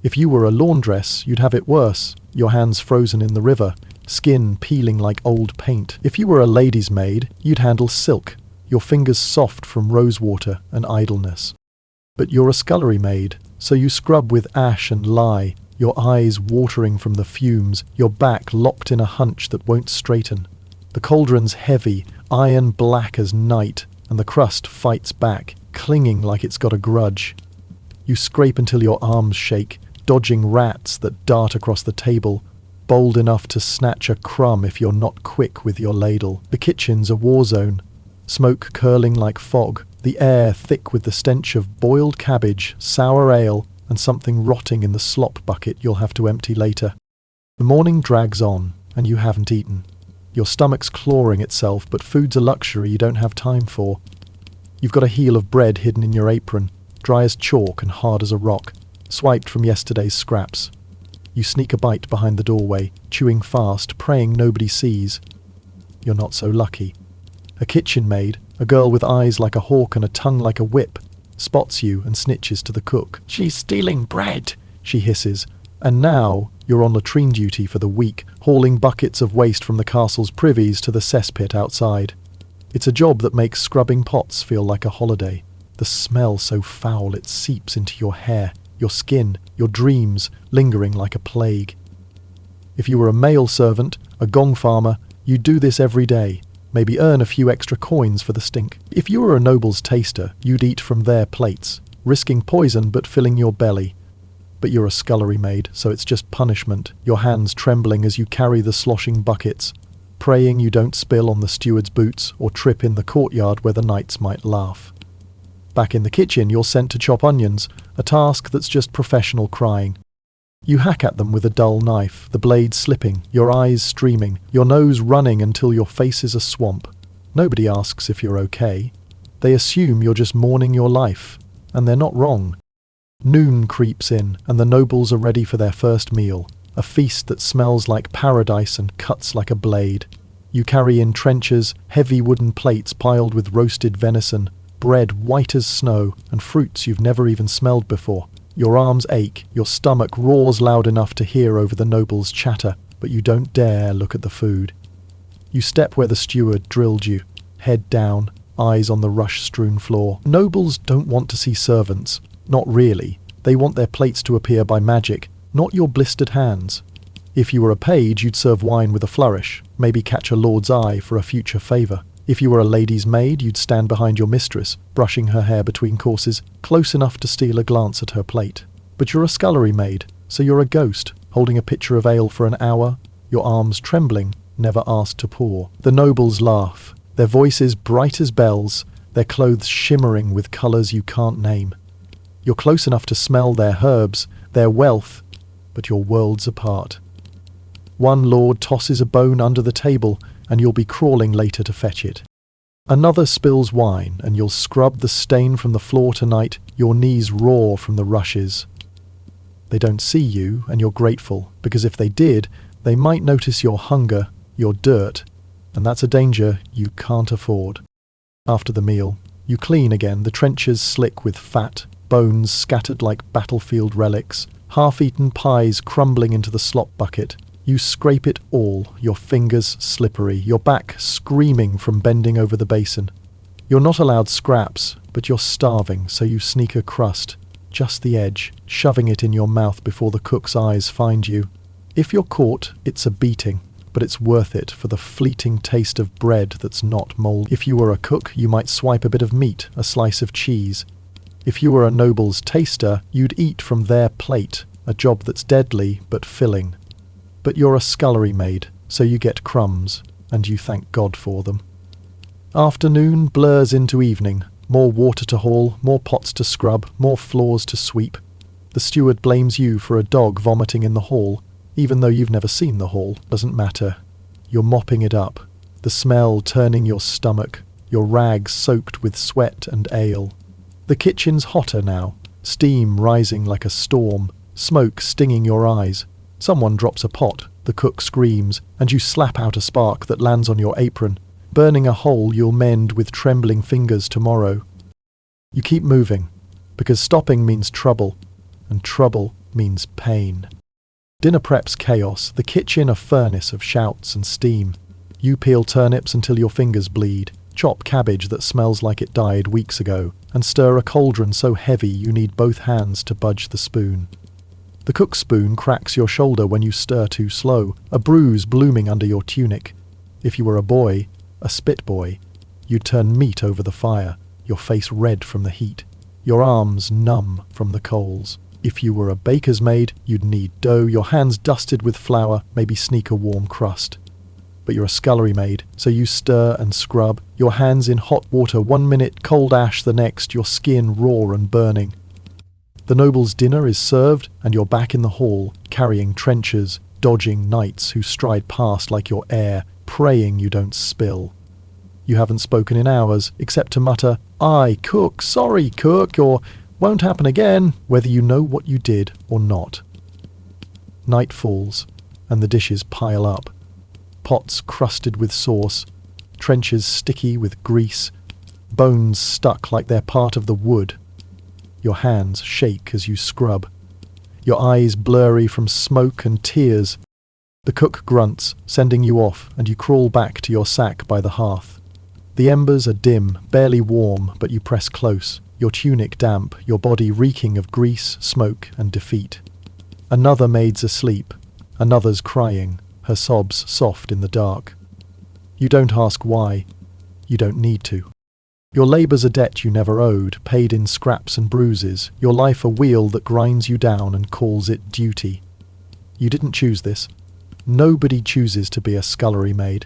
If you were a laundress, you'd have it worse, your hands frozen in the river, skin peeling like old paint. If you were a lady's maid, you'd handle silk, your fingers soft from rosewater and idleness. But you're a scullery maid, so you scrub with ash and lye, your eyes watering from the fumes, your back locked in a hunch that won't straighten. The cauldron's heavy, iron black as night, and the crust fights back, clinging like it's got a grudge. You scrape until your arms shake, dodging rats that dart across the table, bold enough to snatch a crumb if you're not quick with your ladle. The kitchen's a war zone. Smoke curling like fog, the air thick with the stench of boiled cabbage, sour ale, and something rotting in the slop bucket you'll have to empty later. The morning drags on, and you haven't eaten. Your stomach's clawing itself, but food's a luxury you don't have time for. You've got a heel of bread hidden in your apron, dry as chalk and hard as a rock, swiped from yesterday's scraps. You sneak a bite behind the doorway, chewing fast, praying nobody sees. You're not so lucky. A kitchen maid, a girl with eyes like a hawk and a tongue like a whip, spots you and snitches to the cook. "She's stealing bread," she hisses. And now you're on latrine duty for the week, hauling buckets of waste from the castle's privies to the cesspit outside. It's a job that makes scrubbing pots feel like a holiday. The smell so foul it seeps into your hair, your skin, your dreams, lingering like a plague. If you were a male servant, a gong farmer, you'd do this every day, maybe earn a few extra coins for the stink. If you were a noble's taster, you'd eat from their plates, risking poison but filling your belly. But you're a scullery maid, so it's just punishment, your hands trembling as you carry the sloshing buckets, praying you don't spill on the steward's boots or trip in the courtyard where the knights might laugh. Back in the kitchen, you're sent to chop onions, a task that's just professional crying. You hack at them with a dull knife, the blade slipping, your eyes streaming, your nose running until your face is a swamp. Nobody asks if you're okay. They assume you're just mourning your life, and they're not wrong. Noon creeps in, and the nobles are ready for their first meal, a feast that smells like paradise and cuts like a blade. You carry in trenchers, heavy wooden plates piled with roasted venison, bread white as snow, and fruits you've never even smelled before. Your arms ache, your stomach roars loud enough to hear over the nobles' chatter, but you don't dare look at the food. You step where the steward drilled you, head down, eyes on the rush-strewn floor. Nobles don't want to see servants. Not really. They want their plates to appear by magic, not your blistered hands. If you were a page, you'd serve wine with a flourish, maybe catch a lord's eye for a future favour. If you were a lady's maid, you'd stand behind your mistress, brushing her hair between courses, close enough to steal a glance at her plate. But you're a scullery maid, so you're a ghost, holding a pitcher of ale for an hour, your arms trembling, never asked to pour. The nobles laugh, their voices bright as bells, their clothes shimmering with colours you can't name. You're close enough to smell their herbs, their wealth, but you're worlds apart. One lord tosses a bone under the table, and you'll be crawling later to fetch it. Another spills wine, and you'll scrub the stain from the floor tonight, your knees roar from the rushes. They don't see you, and you're grateful, because if they did, they might notice your hunger, your dirt, and that's a danger you can't afford. After the meal, you clean again, the trenches slick with fat, bones scattered like battlefield relics, half-eaten pies crumbling into the slop bucket. You scrape it all, your fingers slippery, your back screaming from bending over the basin. You're not allowed scraps, but you're starving, so you sneak a crust, just the edge, shoving it in your mouth before the cook's eyes find you. If you're caught, it's a beating, but it's worth it for the fleeting taste of bread that's not mould. If you were a cook, you might swipe a bit of meat, a slice of cheese. If you were a noble's taster, you'd eat from their plate, a job that's deadly but filling. But you're a scullery maid, so you get crumbs, and you thank God for them. Afternoon blurs into evening, more water to haul, more pots to scrub, more floors to sweep. The steward blames you for a dog vomiting in the hall, even though you've never seen the hall. Doesn't matter. You're mopping it up, the smell turning your stomach, your rags soaked with sweat and ale. The kitchen's hotter now, steam rising like a storm, smoke stinging your eyes. Someone drops a pot, the cook screams, and you slap out a spark that lands on your apron, burning a hole you'll mend with trembling fingers tomorrow. You keep moving, because stopping means trouble, and trouble means pain. Dinner prep's chaos, the kitchen a furnace of shouts and steam. You peel turnips until your fingers bleed, chop cabbage that smells like it died weeks ago, and stir a cauldron so heavy you need both hands to budge the spoon. The cook's spoon cracks your shoulder when you stir too slow, a bruise blooming under your tunic. If you were a boy, a spit boy, you'd turn meat over the fire, your face red from the heat. your arms numb from the coals. If you were a baker's maid, you'd knead dough, your hands dusted with flour, maybe sneak a warm crust. But you're a scullery maid, so you stir and scrub, your hands in hot water 1 minute, cold ash the next, your skin raw and burning. The noble's dinner is served, and you're back in the hall, carrying trenchers, dodging knights who stride past like your heir, praying you don't spill. You haven't spoken in hours, except to mutter, "Aye, cook, sorry, cook," or "won't happen again," whether you know what you did or not. Night falls, and the dishes pile up. Pots crusted with sauce, trenchers sticky with grease, bones stuck like they're part of the wood. Your hands shake as you scrub, your eyes blurry from smoke and tears. The cook grunts, sending you off, and you crawl back to your sack by the hearth. The embers are dim, barely warm, but you press close, your tunic damp, your body reeking of grease, smoke, and defeat. Another maid's asleep, another's crying, her sobs soft in the dark. You don't ask why. You don't need to. Your labour's a debt you never owed, paid in scraps and bruises, your life a wheel that grinds you down and calls it duty. You didn't choose this. Nobody chooses to be a scullery maid.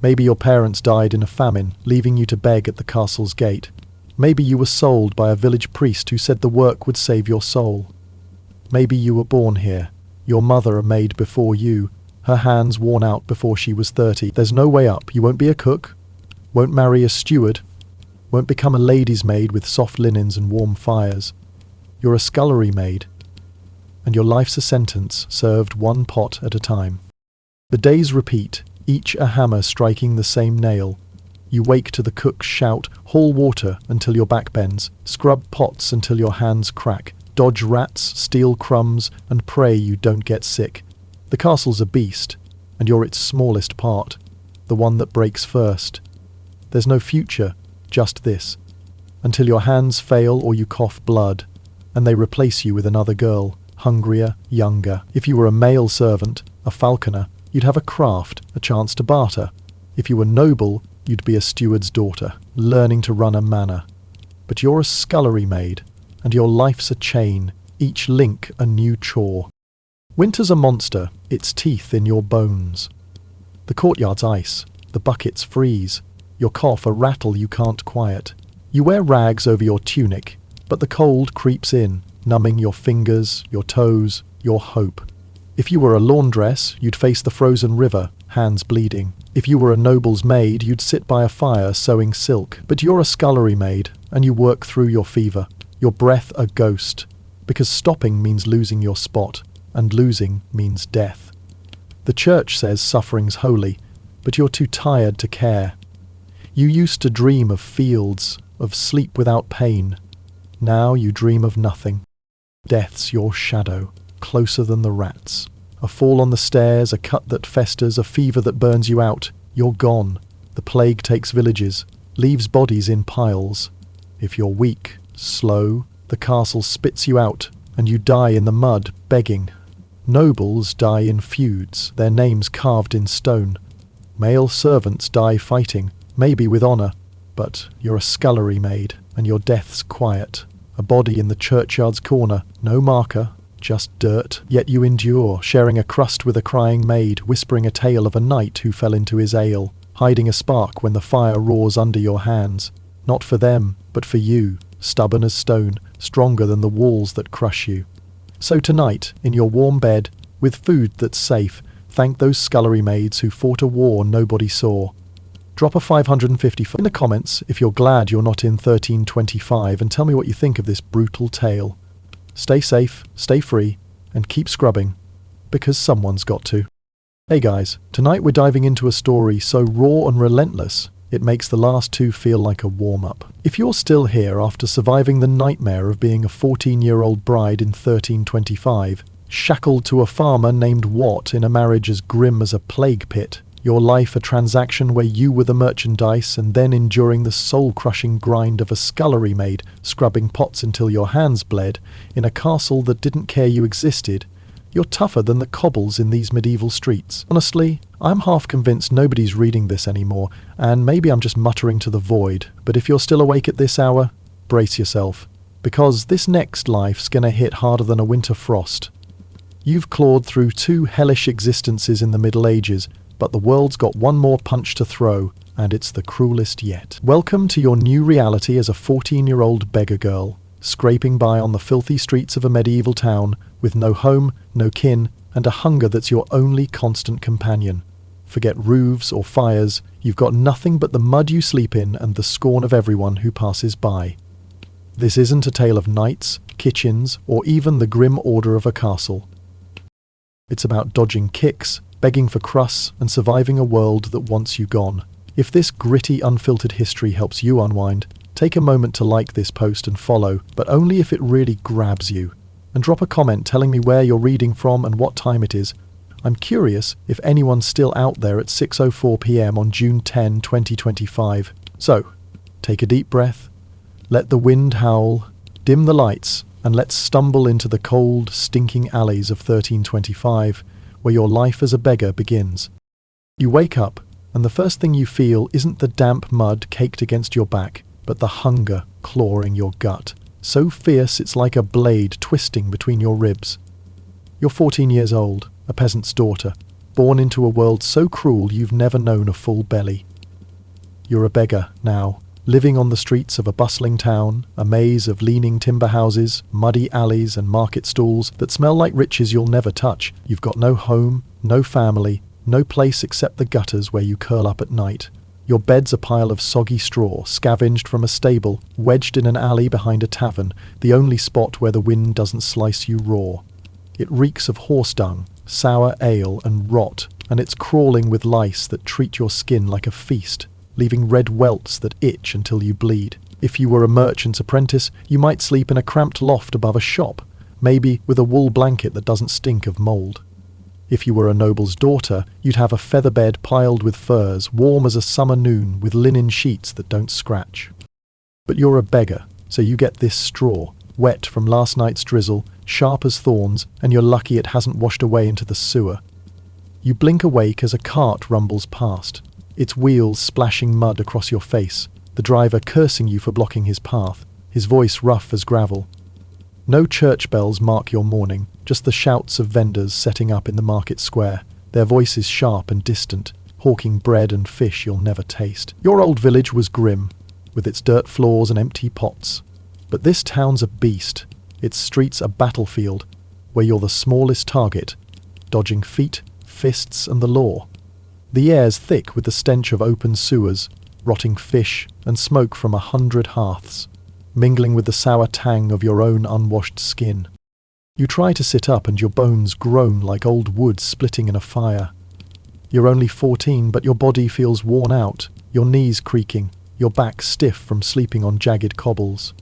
Maybe your parents died in a famine, leaving you to beg at the castle's gate. Maybe you were sold by a village priest who said the work would save your soul. Maybe you were born here, your mother a maid before you, her hands worn out before she was 30. There's no way up. You won't be a cook, won't marry a steward, won't become a lady's maid with soft linens and warm fires. You're a scullery maid, and your life's a sentence served one pot at a time. The days repeat, each a hammer striking the same nail. You wake to the cook's shout, haul water until your back bends, scrub pots until your hands crack, dodge rats, steal crumbs, and pray you don't get sick. The castle's a beast, and you're its smallest part, the one that breaks first. There's no future, just this, until your hands fail or you cough blood, and they replace you with another girl, hungrier, younger. If you were a male servant, a falconer, you'd have a craft, a chance to barter. If you were noble, you'd be a steward's daughter, learning to run a manor. But you're a scullery maid, and your life's a chain, each link a new chore. Winter's a monster, its teeth in your bones. The courtyard's ice, the buckets freeze, your cough a rattle you can't quiet. You wear rags over your tunic, but the cold creeps in, numbing your fingers, your toes, your hope. If you were a laundress, you'd face the frozen river, hands bleeding. If you were a noble's maid, you'd sit by a fire sewing silk. But you're a scullery maid, and you work through your fever, your breath a ghost, because stopping means losing your spot, and losing means death. The church says suffering's holy, but you're too tired to care. You used to dream of fields, of sleep without pain. Now you dream of nothing. Death's your shadow, closer than the rats. A fall on the stairs, a cut that festers, a fever that burns you out. You're gone. The plague takes villages, leaves bodies in piles. If you're weak, slow, the castle spits you out, and you die in the mud, begging. Nobles die in feuds, their names carved in stone. Male servants die fighting, maybe with honour, but you're a scullery maid, and your death's quiet. A body in the churchyard's corner, no marker, just dirt, yet you endure, sharing a crust with a crying maid, whispering a tale of a knight who fell into his ale, hiding a spark when the fire roars under your hands. Not for them, but for you, stubborn as stone, stronger than the walls that crush you. So tonight, in your warm bed, with food that's safe, thank those scullery maids who fought a war nobody saw. Drop a 550 in the comments if you're glad you're not in 1325 and tell me what you think of this brutal tale. Stay safe, stay free, and keep scrubbing, because someone's got to. Hey guys, tonight we're diving into a story so raw and relentless, it makes the last two feel like a warm-up. If you're still here after surviving the nightmare of being a 14-year-old bride in 1325, shackled to a farmer named Watt in a marriage as grim as a plague pit, your life a transaction where you were the merchandise and then enduring the soul-crushing grind of a scullery maid, scrubbing pots until your hands bled, in a castle that didn't care you existed, you're tougher than the cobbles in these medieval streets. Honestly, I'm half convinced nobody's reading this anymore, and maybe I'm just muttering to the void, but if you're still awake at this hour, brace yourself, because this next life's gonna hit harder than a winter frost. You've clawed through 2 hellish existences in the Middle Ages, but the world's got one more punch to throw, and it's the cruelest yet. Welcome to your new reality as a 14-year-old beggar girl, scraping by on the filthy streets of a medieval town, with no home, no kin, and a hunger that's your only constant companion. Forget roofs or fires, you've got nothing but the mud you sleep in and the scorn of everyone who passes by. This isn't a tale of knights, kitchens, or even the grim order of a castle. It's about dodging kicks, begging for crusts, and surviving a world that wants you gone. If this gritty, unfiltered history helps you unwind, take a moment to like this post and follow, but only if it really grabs you. And drop a comment telling me where you're reading from and what time it is. I'm curious if anyone's still out there at 6:04 p.m. on June 10, 2025. So, take a deep breath, let the wind howl, dim the lights, and let's stumble into the cold, stinking alleys of 1325, where your life as a beggar begins. You wake up, and the first thing you feel isn't the damp mud caked against your back, but the hunger clawing your gut, so fierce it's like a blade twisting between your ribs. You're 14 years old, a peasant's daughter, born into a world so cruel you've never known a full belly. You're a beggar now, living on the streets of a bustling town, a maze of leaning timber houses, muddy alleys and market stalls that smell like riches you'll never touch. You've got no home, no family, no place except the gutters where you curl up at night. Your bed's a pile of soggy straw, scavenged from a stable, wedged in an alley behind a tavern, the only spot where the wind doesn't slice you raw. It reeks of horse dung, sour ale and rot, and it's crawling with lice that treat your skin like a feast, leaving red welts that itch until you bleed. If you were a merchant's apprentice, you might sleep in a cramped loft above a shop, maybe with a wool blanket that doesn't stink of mould. If you were a noble's daughter, you'd have a feather bed piled with furs, warm as a summer noon, with linen sheets that don't scratch. But you're a beggar, so you get this straw, wet from last night's drizzle, sharp as thorns, and you're lucky it hasn't washed away into the sewer. You blink awake as a cart rumbles past, its wheels splashing mud across your face, the driver cursing you for blocking his path, his voice rough as gravel. No church bells mark your morning, just the shouts of vendors setting up in the market square, their voices sharp and distant, hawking bread and fish you'll never taste. Your old village was grim, with its dirt floors and empty pots. But this town's a beast, its streets a battlefield, where you're the smallest target, dodging feet, fists and the law. The air's thick with the stench of open sewers, rotting fish and smoke from 100 hearths, mingling with the sour tang of your own unwashed skin. You try to sit up and your bones groan like old wood splitting in a fire. You're only 14, but your body feels worn out, your knees creaking, your back stiff from sleeping on jagged cobbles.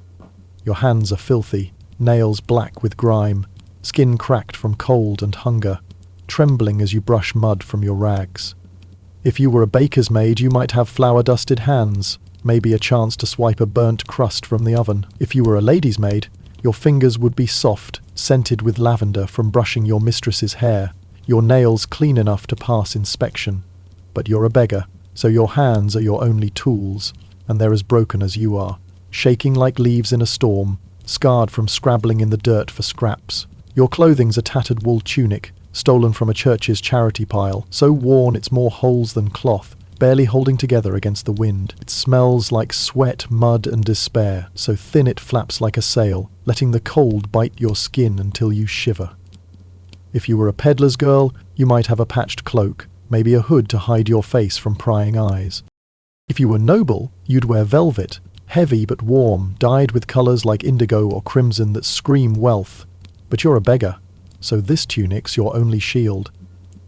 Your hands are filthy, nails black with grime, skin cracked from cold and hunger, trembling as you brush mud from your rags. If you were a baker's maid, you might have flour-dusted hands, maybe a chance to swipe a burnt crust from the oven. If you were a lady's maid, your fingers would be soft, scented with lavender from brushing your mistress's hair, your nails clean enough to pass inspection. But you're a beggar, so your hands are your only tools, and they're as broken as you are, shaking like leaves in a storm, scarred from scrabbling in the dirt for scraps. Your clothing's a tattered wool tunic, stolen from a church's charity pile, so worn it's more holes than cloth, barely holding together against the wind. It smells like sweat, mud and despair, so thin it flaps like a sail, letting the cold bite your skin until you shiver. If you were a peddler's girl, you might have a patched cloak, maybe a hood to hide your face from prying eyes. If you were noble, you'd wear velvet, heavy but warm, dyed with colours like indigo or crimson that scream wealth. But you're a beggar, so this tunic's your only shield,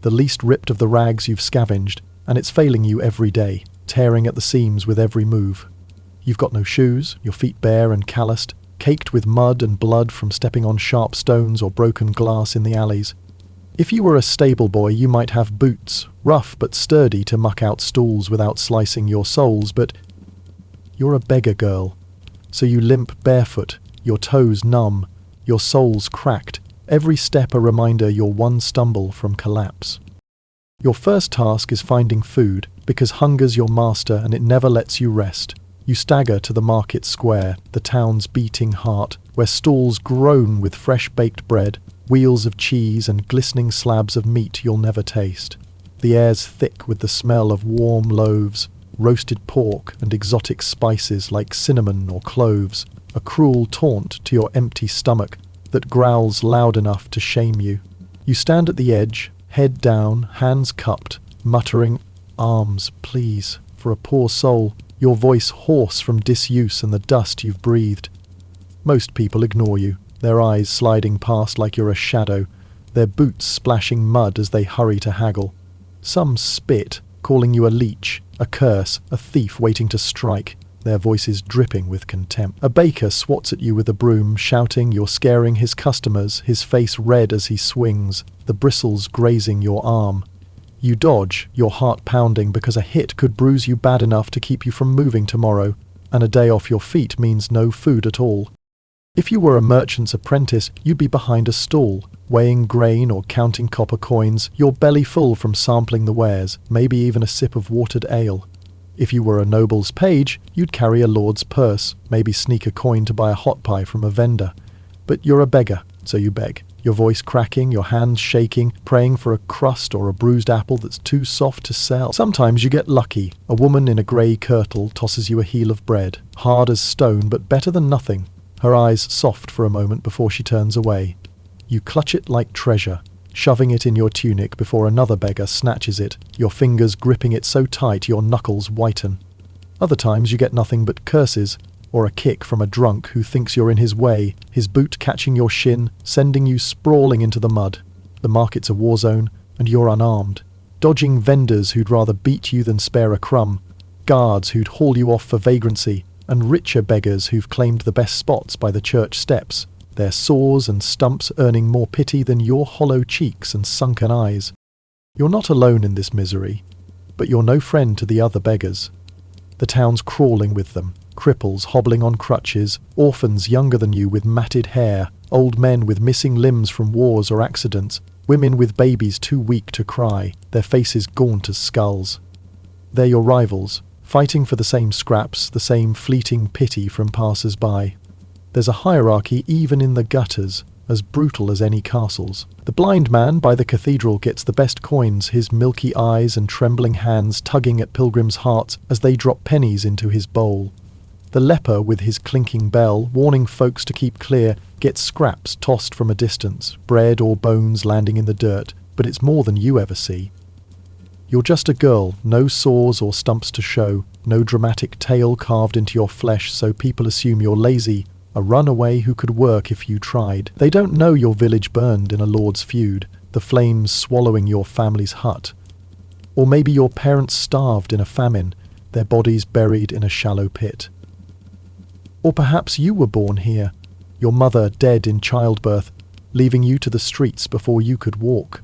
the least ripped of the rags you've scavenged, and it's failing you every day, tearing at the seams with every move. You've got no shoes, your feet bare and calloused, caked with mud and blood from stepping on sharp stones or broken glass in the alleys. If you were a stable boy, you might have boots, rough but sturdy to muck out stalls without slicing your soles, but you're a beggar girl, so you limp barefoot, your toes numb, your soles cracked, every step a reminder you're one stumble from collapse. Your first task is finding food, because hunger's your master and it never lets you rest. You stagger to the market square, the town's beating heart, where stalls groan with fresh-baked bread, wheels of cheese and glistening slabs of meat you'll never taste. The air's thick with the smell of warm loaves, roasted pork and exotic spices like cinnamon or cloves, a cruel taunt to your empty stomach that growls loud enough to shame you. You stand at the edge, head down, hands cupped, muttering, "Alms, please, for a poor soul," your voice hoarse from disuse and the dust you've breathed. Most people ignore you, their eyes sliding past like you're a shadow, their boots splashing mud as they hurry to haggle. Some spit, calling you a leech, a curse, a thief waiting to strike, their voices dripping with contempt. A baker swats at you with a broom, shouting you're scaring his customers, his face red as he swings, the bristles grazing your arm. You dodge, your heart pounding because a hit could bruise you bad enough to keep you from moving tomorrow, and a day off your feet means no food at all. If you were a merchant's apprentice, you'd be behind a stall, weighing grain or counting copper coins, your belly full from sampling the wares, maybe even a sip of watered ale. If you were a noble's page, you'd carry a lord's purse, maybe sneak a coin to buy a hot pie from a vendor. But you're a beggar, so you beg, your voice cracking, your hands shaking, praying for a crust or a bruised apple that's too soft to sell. Sometimes you get lucky. A woman in a grey kirtle tosses you a heel of bread, hard as stone but better than nothing, her eyes soft for a moment before she turns away. You clutch it like treasure, shoving it in your tunic before another beggar snatches it, your fingers gripping it so tight your knuckles whiten. Other times you get nothing but curses, or a kick from a drunk who thinks you're in his way, his boot catching your shin, sending you sprawling into the mud. The market's a war zone, and you're unarmed, dodging vendors who'd rather beat you than spare a crumb, guards who'd haul you off for vagrancy, and richer beggars who've claimed the best spots by the church steps, their sores and stumps earning more pity than your hollow cheeks and sunken eyes. You're not alone in this misery, but you're no friend to the other beggars. The town's crawling with them, cripples hobbling on crutches, orphans younger than you with matted hair, old men with missing limbs from wars or accidents, women with babies too weak to cry, their faces gaunt as skulls. They're your rivals, fighting for the same scraps, the same fleeting pity from passers-by. There's a hierarchy even in the gutters, as brutal as any castles. The blind man by the cathedral gets the best coins, his milky eyes and trembling hands tugging at pilgrims' hearts as they drop pennies into his bowl. The leper with his clinking bell, warning folks to keep clear, gets scraps tossed from a distance, bread or bones landing in the dirt, but it's more than you ever see. You're just a girl, no sores or stumps to show, no dramatic tale carved into your flesh so people assume you're lazy, a runaway who could work if you tried. They don't know your village burned in a lord's feud, the flames swallowing your family's hut. Or maybe your parents starved in a famine, their bodies buried in a shallow pit. Or perhaps you were born here, your mother dead in childbirth, leaving you to the streets before you could walk.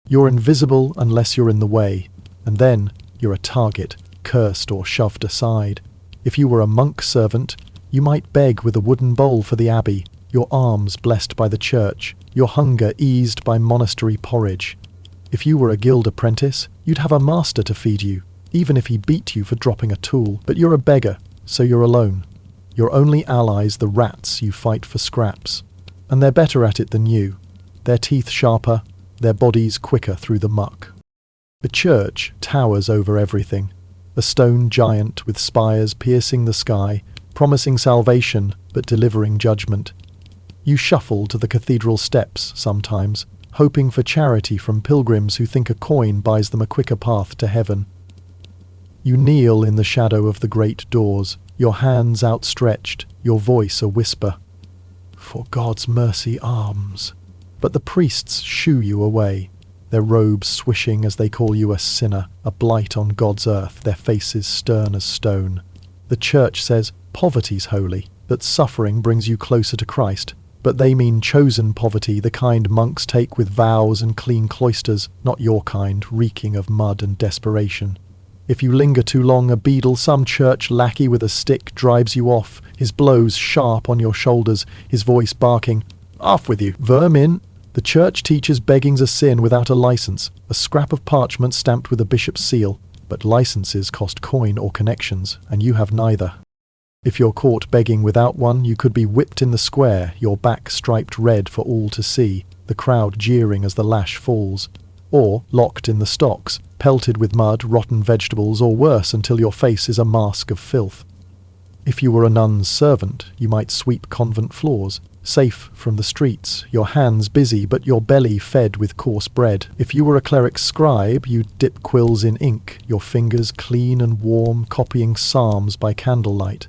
You're invisible unless you're in the way, and then you're a target, cursed or shoved aside. If you were a monk servant, you might beg with a wooden bowl for the abbey, your alms blessed by the church, your hunger eased by monastery porridge. If you were a guild apprentice, you'd have a master to feed you, even if he beat you for dropping a tool. But you're a beggar, so you're alone. Your only allies the rats you fight for scraps. And they're better at it than you. Their teeth sharper, their bodies quicker through the muck. The church towers over everything, a stone giant with spires piercing the sky, promising salvation but delivering judgment. You shuffle to the cathedral steps sometimes, hoping for charity from pilgrims who think a coin buys them a quicker path to heaven. You kneel in the shadow of the great doors, your hands outstretched, your voice a whisper. For God's mercy, alms. But the priests shoo you away, their robes swishing as they call you a sinner, a blight on God's earth, their faces stern as stone. The church says poverty's holy, that suffering brings you closer to Christ, but they mean chosen poverty, the kind monks take with vows and clean cloisters, not your kind, reeking of mud and desperation. If you linger too long, a beadle, some church lackey with a stick, drives you off, his blows sharp on your shoulders, his voice barking, "Off with you, vermin!" The church teaches begging's a sin without a license, a scrap of parchment stamped with a bishop's seal, but licenses cost coin or connections, and you have neither. If you're caught begging without one, you could be whipped in the square, your back striped red for all to see, the crowd jeering as the lash falls. Or locked in the stocks, pelted with mud, rotten vegetables, or worse until your face is a mask of filth. If you were a nun's servant, you might sweep convent floors, safe from the streets, your hands busy but your belly fed with coarse bread. If you were a cleric's scribe, you'd dip quills in ink, your fingers clean and warm, copying psalms by candlelight.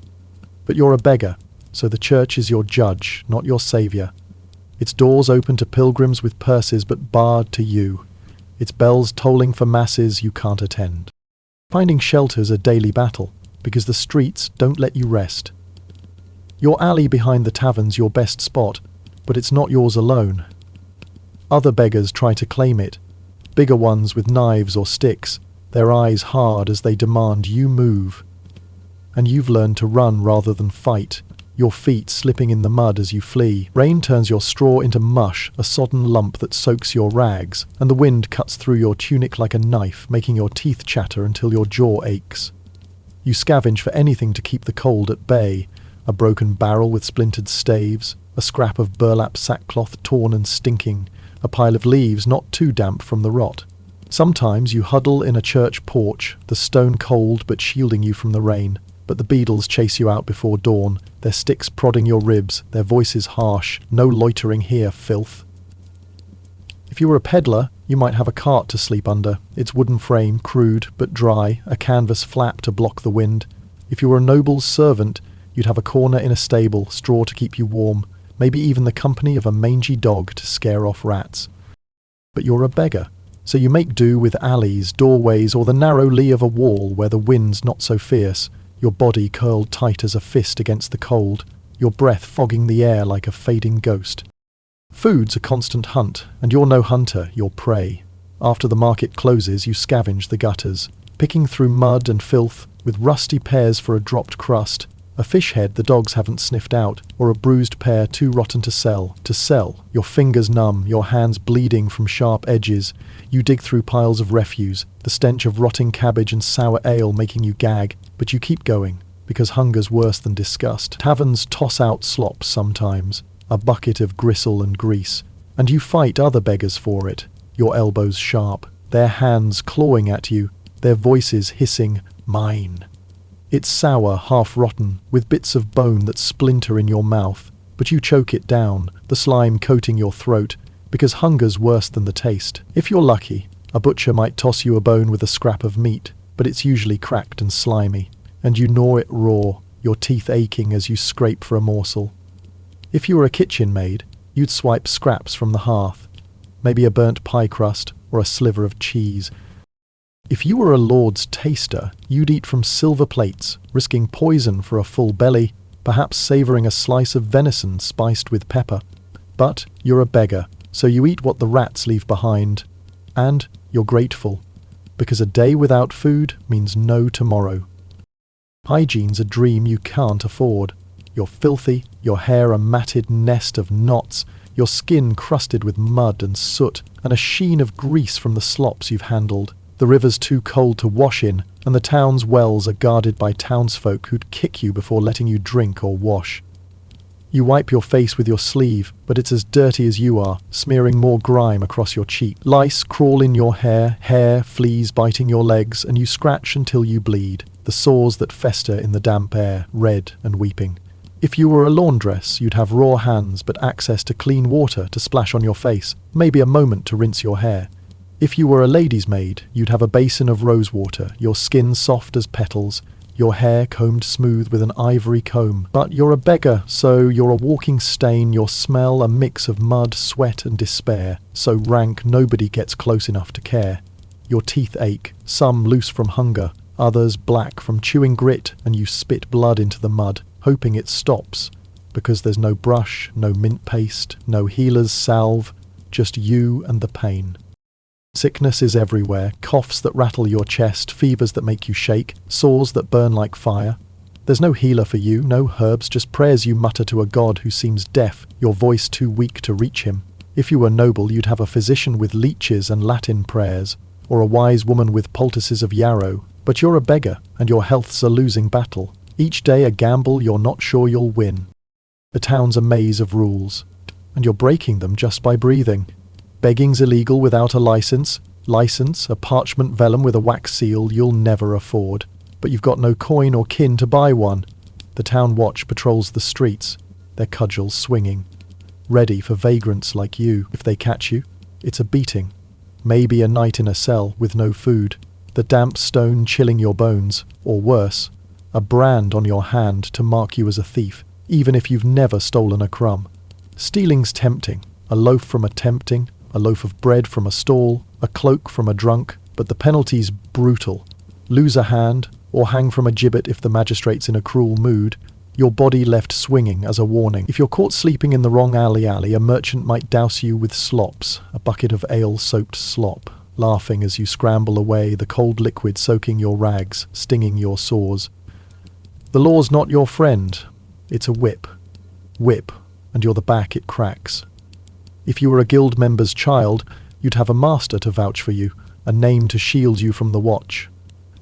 But you're a beggar, so the church is your judge, not your saviour. Its doors open to pilgrims with purses but barred to you. Its bells tolling for masses you can't attend. Finding shelter's a daily battle, because the streets don't let you rest. Your alley behind the tavern's your best spot, but it's not yours alone. Other beggars try to claim it, bigger ones with knives or sticks, their eyes hard as they demand you move. And you've learned to run rather than fight, your feet slipping in the mud as you flee. Rain turns your straw into mush, a sodden lump that soaks your rags, and the wind cuts through your tunic like a knife, making your teeth chatter until your jaw aches. You scavenge for anything to keep the cold at bay, a broken barrel with splintered staves, a scrap of burlap sackcloth torn and stinking, a pile of leaves not too damp from the rot. Sometimes you huddle in a church porch, the stone cold but shielding you from the rain. But the beadles chase you out before dawn, their sticks prodding your ribs, their voices harsh. No loitering here, filth. If you were a peddler, you might have a cart to sleep under, its wooden frame crude but dry, a canvas flap to block the wind. If you were a noble's servant, you'd have a corner in a stable, straw to keep you warm, maybe even the company of a mangy dog to scare off rats. But you're a beggar, so you make do with alleys, doorways, or the narrow lee of a wall where the wind's not so fierce, your body curled tight as a fist against the cold, your breath fogging the air like a fading ghost. Food's a constant hunt, and you're no hunter, you're prey. After the market closes, you scavenge the gutters, picking through mud and filth, with rusty pears for a dropped crust, a fish head the dogs haven't sniffed out, or a bruised pear too rotten to sell. To sell, your fingers numb, your hands bleeding from sharp edges. You dig through piles of refuse, the stench of rotting cabbage and sour ale making you gag, but you keep going, because hunger's worse than disgust. Taverns toss out slops sometimes, a bucket of gristle and grease, and you fight other beggars for it, your elbows sharp, their hands clawing at you, their voices hissing, "Mine." It's sour, half-rotten, with bits of bone that splinter in your mouth, but you choke it down, the slime coating your throat, because hunger's worse than the taste. If you're lucky, a butcher might toss you a bone with a scrap of meat, but it's usually cracked and slimy, and you gnaw it raw, your teeth aching as you scrape for a morsel. If you were a kitchen maid, you'd swipe scraps from the hearth, maybe a burnt pie crust or a sliver of cheese. If you were a lord's taster, you'd eat from silver plates, risking poison for a full belly, perhaps savouring a slice of venison spiced with pepper. But you're a beggar, so you eat what the rats leave behind. And you're grateful, because a day without food means no tomorrow. Hygiene's a dream you can't afford. You're filthy, your hair a matted nest of knots, your skin crusted with mud and soot, and a sheen of grease from the slops you've handled. The river's too cold to wash in, and the town's wells are guarded by townsfolk who'd kick you before letting you drink or wash. You wipe your face with your sleeve, but it's as dirty as you are, smearing more grime across your cheek. Lice crawl in your hair, fleas biting your legs, and you scratch until you bleed, the sores that fester in the damp air, red and weeping. If you were a laundress, you'd have raw hands but access to clean water to splash on your face, maybe a moment to rinse your hair. If you were a lady's maid, you'd have a basin of rose water, your skin soft as petals, your hair combed smooth with an ivory comb. But you're a beggar, so you're a walking stain, your smell a mix of mud, sweat and despair, so rank nobody gets close enough to care. Your teeth ache, some loose from hunger, others black from chewing grit, and you spit blood into the mud, hoping it stops, because there's no brush, no mint paste, no healer's salve, just you and the pain. Sickness is everywhere, coughs that rattle your chest, fevers that make you shake, sores that burn like fire. There's no healer for you, no herbs, just prayers you mutter to a god who seems deaf, your voice too weak to reach him. If you were noble, you'd have a physician with leeches and Latin prayers, or a wise woman with poultices of yarrow. But you're a beggar, and your health's a losing battle. Each day a gamble you're not sure you'll win. The town's a maze of rules, and you're breaking them just by breathing. Begging's illegal without a license, a parchment vellum with a wax seal you'll never afford. But you've got no coin or kin to buy one. The town watch patrols the streets, their cudgels swinging, ready for vagrants like you. If they catch you, it's a beating. Maybe a night in a cell with no food, the damp stone chilling your bones, or worse, a brand on your hand to mark you as a thief, even if you've never stolen a crumb. Stealing's tempting, a loaf from a tempting, a loaf of bread from a stall, a cloak from a drunk, but the penalty's brutal. Lose a hand, or hang from a gibbet if the magistrate's in a cruel mood, your body left swinging as a warning. If you're caught sleeping in the wrong alley, a merchant might douse you with slops, a bucket of ale-soaked slop, laughing as you scramble away, the cold liquid soaking your rags, stinging your sores. The law's not your friend, it's a whip. Whip, and you're the back it cracks. If you were a guild member's child, you'd have a master to vouch for you, a name to shield you from the watch.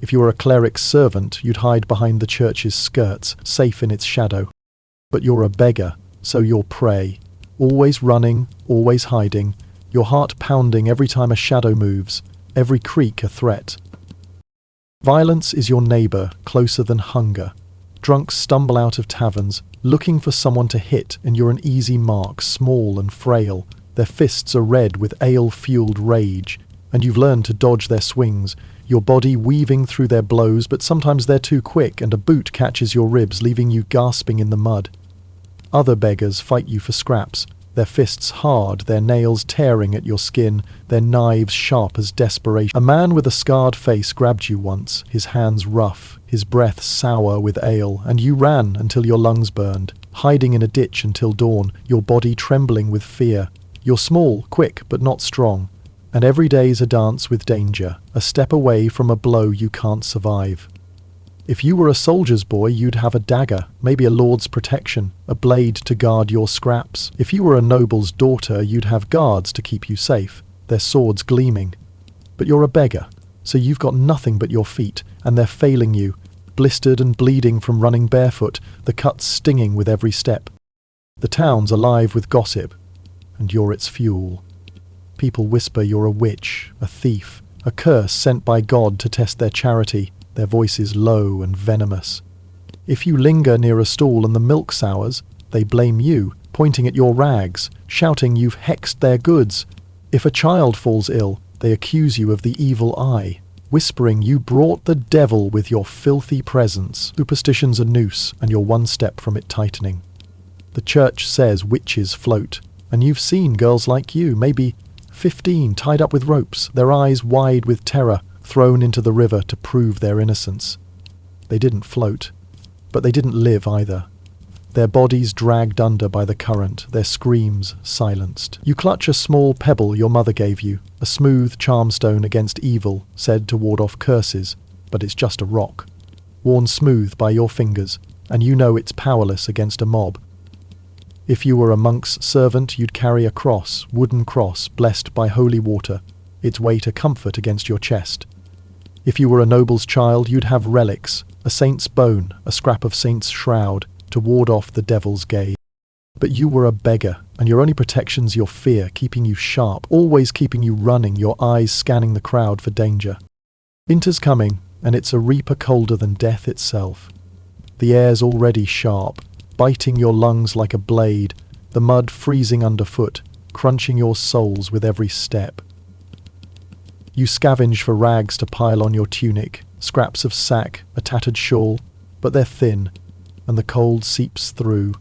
If you were a cleric's servant, you'd hide behind the church's skirts, safe in its shadow. But you're a beggar, so you're prey, always running, always hiding, your heart pounding every time a shadow moves, every creak a threat. Violence is your neighbour, closer than hunger. Drunks stumble out of taverns, looking for someone to hit, and you're an easy mark, small and frail. Their fists are red with ale-fueled rage, and you've learned to dodge their swings, your body weaving through their blows, but sometimes they're too quick and a boot catches your ribs, leaving you gasping in the mud. Other beggars fight you for scraps, their fists hard, their nails tearing at your skin, their knives sharp as desperation. A man with a scarred face grabbed you once, his hands rough, his breath sour with ale, and you ran until your lungs burned, hiding in a ditch until dawn, your body trembling with fear. You're small, quick, but not strong. And every day's a dance with danger, a step away from a blow you can't survive. If you were a soldier's boy, you'd have a dagger, maybe a lord's protection, a blade to guard your scraps. If you were a noble's daughter, you'd have guards to keep you safe, their swords gleaming. But you're a beggar, so you've got nothing but your feet, and they're failing you, blistered and bleeding from running barefoot, the cuts stinging with every step. The town's alive with gossip, and you're its fuel. People whisper you're a witch, a thief, a curse sent by God to test their charity, their voices low and venomous. If you linger near a stall and the milk sours, they blame you, pointing at your rags, shouting you've hexed their goods. If a child falls ill, they accuse you of the evil eye, whispering you brought the devil with your filthy presence. Superstition's a noose, and you're one step from it tightening. The church says witches float, and you've seen girls like you, maybe 15, tied up with ropes, their eyes wide with terror, thrown into the river to prove their innocence. They didn't float, but they didn't live either. Their bodies dragged under by the current, their screams silenced. You clutch a small pebble your mother gave you, a smooth charm stone against evil, said to ward off curses, but it's just a rock, worn smooth by your fingers, and you know it's powerless against a mob. If you were a monk's servant, you'd carry a cross, wooden cross, blessed by holy water, its weight a comfort against your chest. If you were a noble's child, you'd have relics, a saint's bone, a scrap of saint's shroud, to ward off the devil's gaze. But you were a beggar, and your only protection's your fear, keeping you sharp, always keeping you running, your eyes scanning the crowd for danger. Winter's coming, and it's a reaper colder than death itself. The air's already sharp, biting your lungs like a blade, the mud freezing underfoot, crunching your soles with every step. You scavenge for rags to pile on your tunic, scraps of sack, a tattered shawl, but they're thin, and the cold seeps through,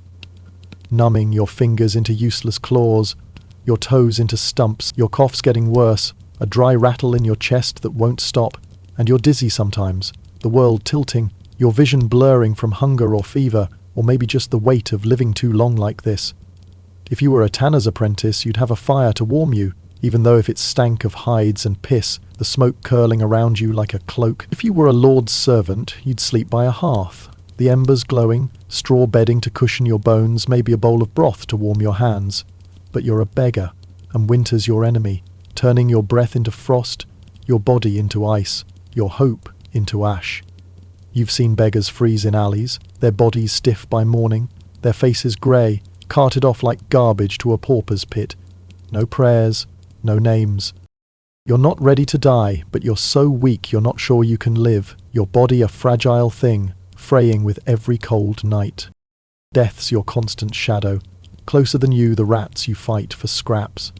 numbing your fingers into useless claws, your toes into stumps, your cough's getting worse, a dry rattle in your chest that won't stop, and you're dizzy sometimes, the world tilting, your vision blurring from hunger or fever, or maybe just the weight of living too long like this. If you were a tanner's apprentice, you'd have a fire to warm you, even though if it stank of hides and piss, the smoke curling around you like a cloak. If you were a lord's servant, you'd sleep by a hearth, the embers glowing, straw bedding to cushion your bones, maybe a bowl of broth to warm your hands. But you're a beggar, and winter's your enemy, turning your breath into frost, your body into ice, your hope into ash. You've seen beggars freeze in alleys, their bodies stiff by morning, their faces grey, carted off like garbage to a pauper's pit. No prayers, no names. You're not ready to die, but you're so weak you're not sure you can live, your body a fragile thing, fraying with every cold night. Death's your constant shadow, closer than you the rats you fight for scraps.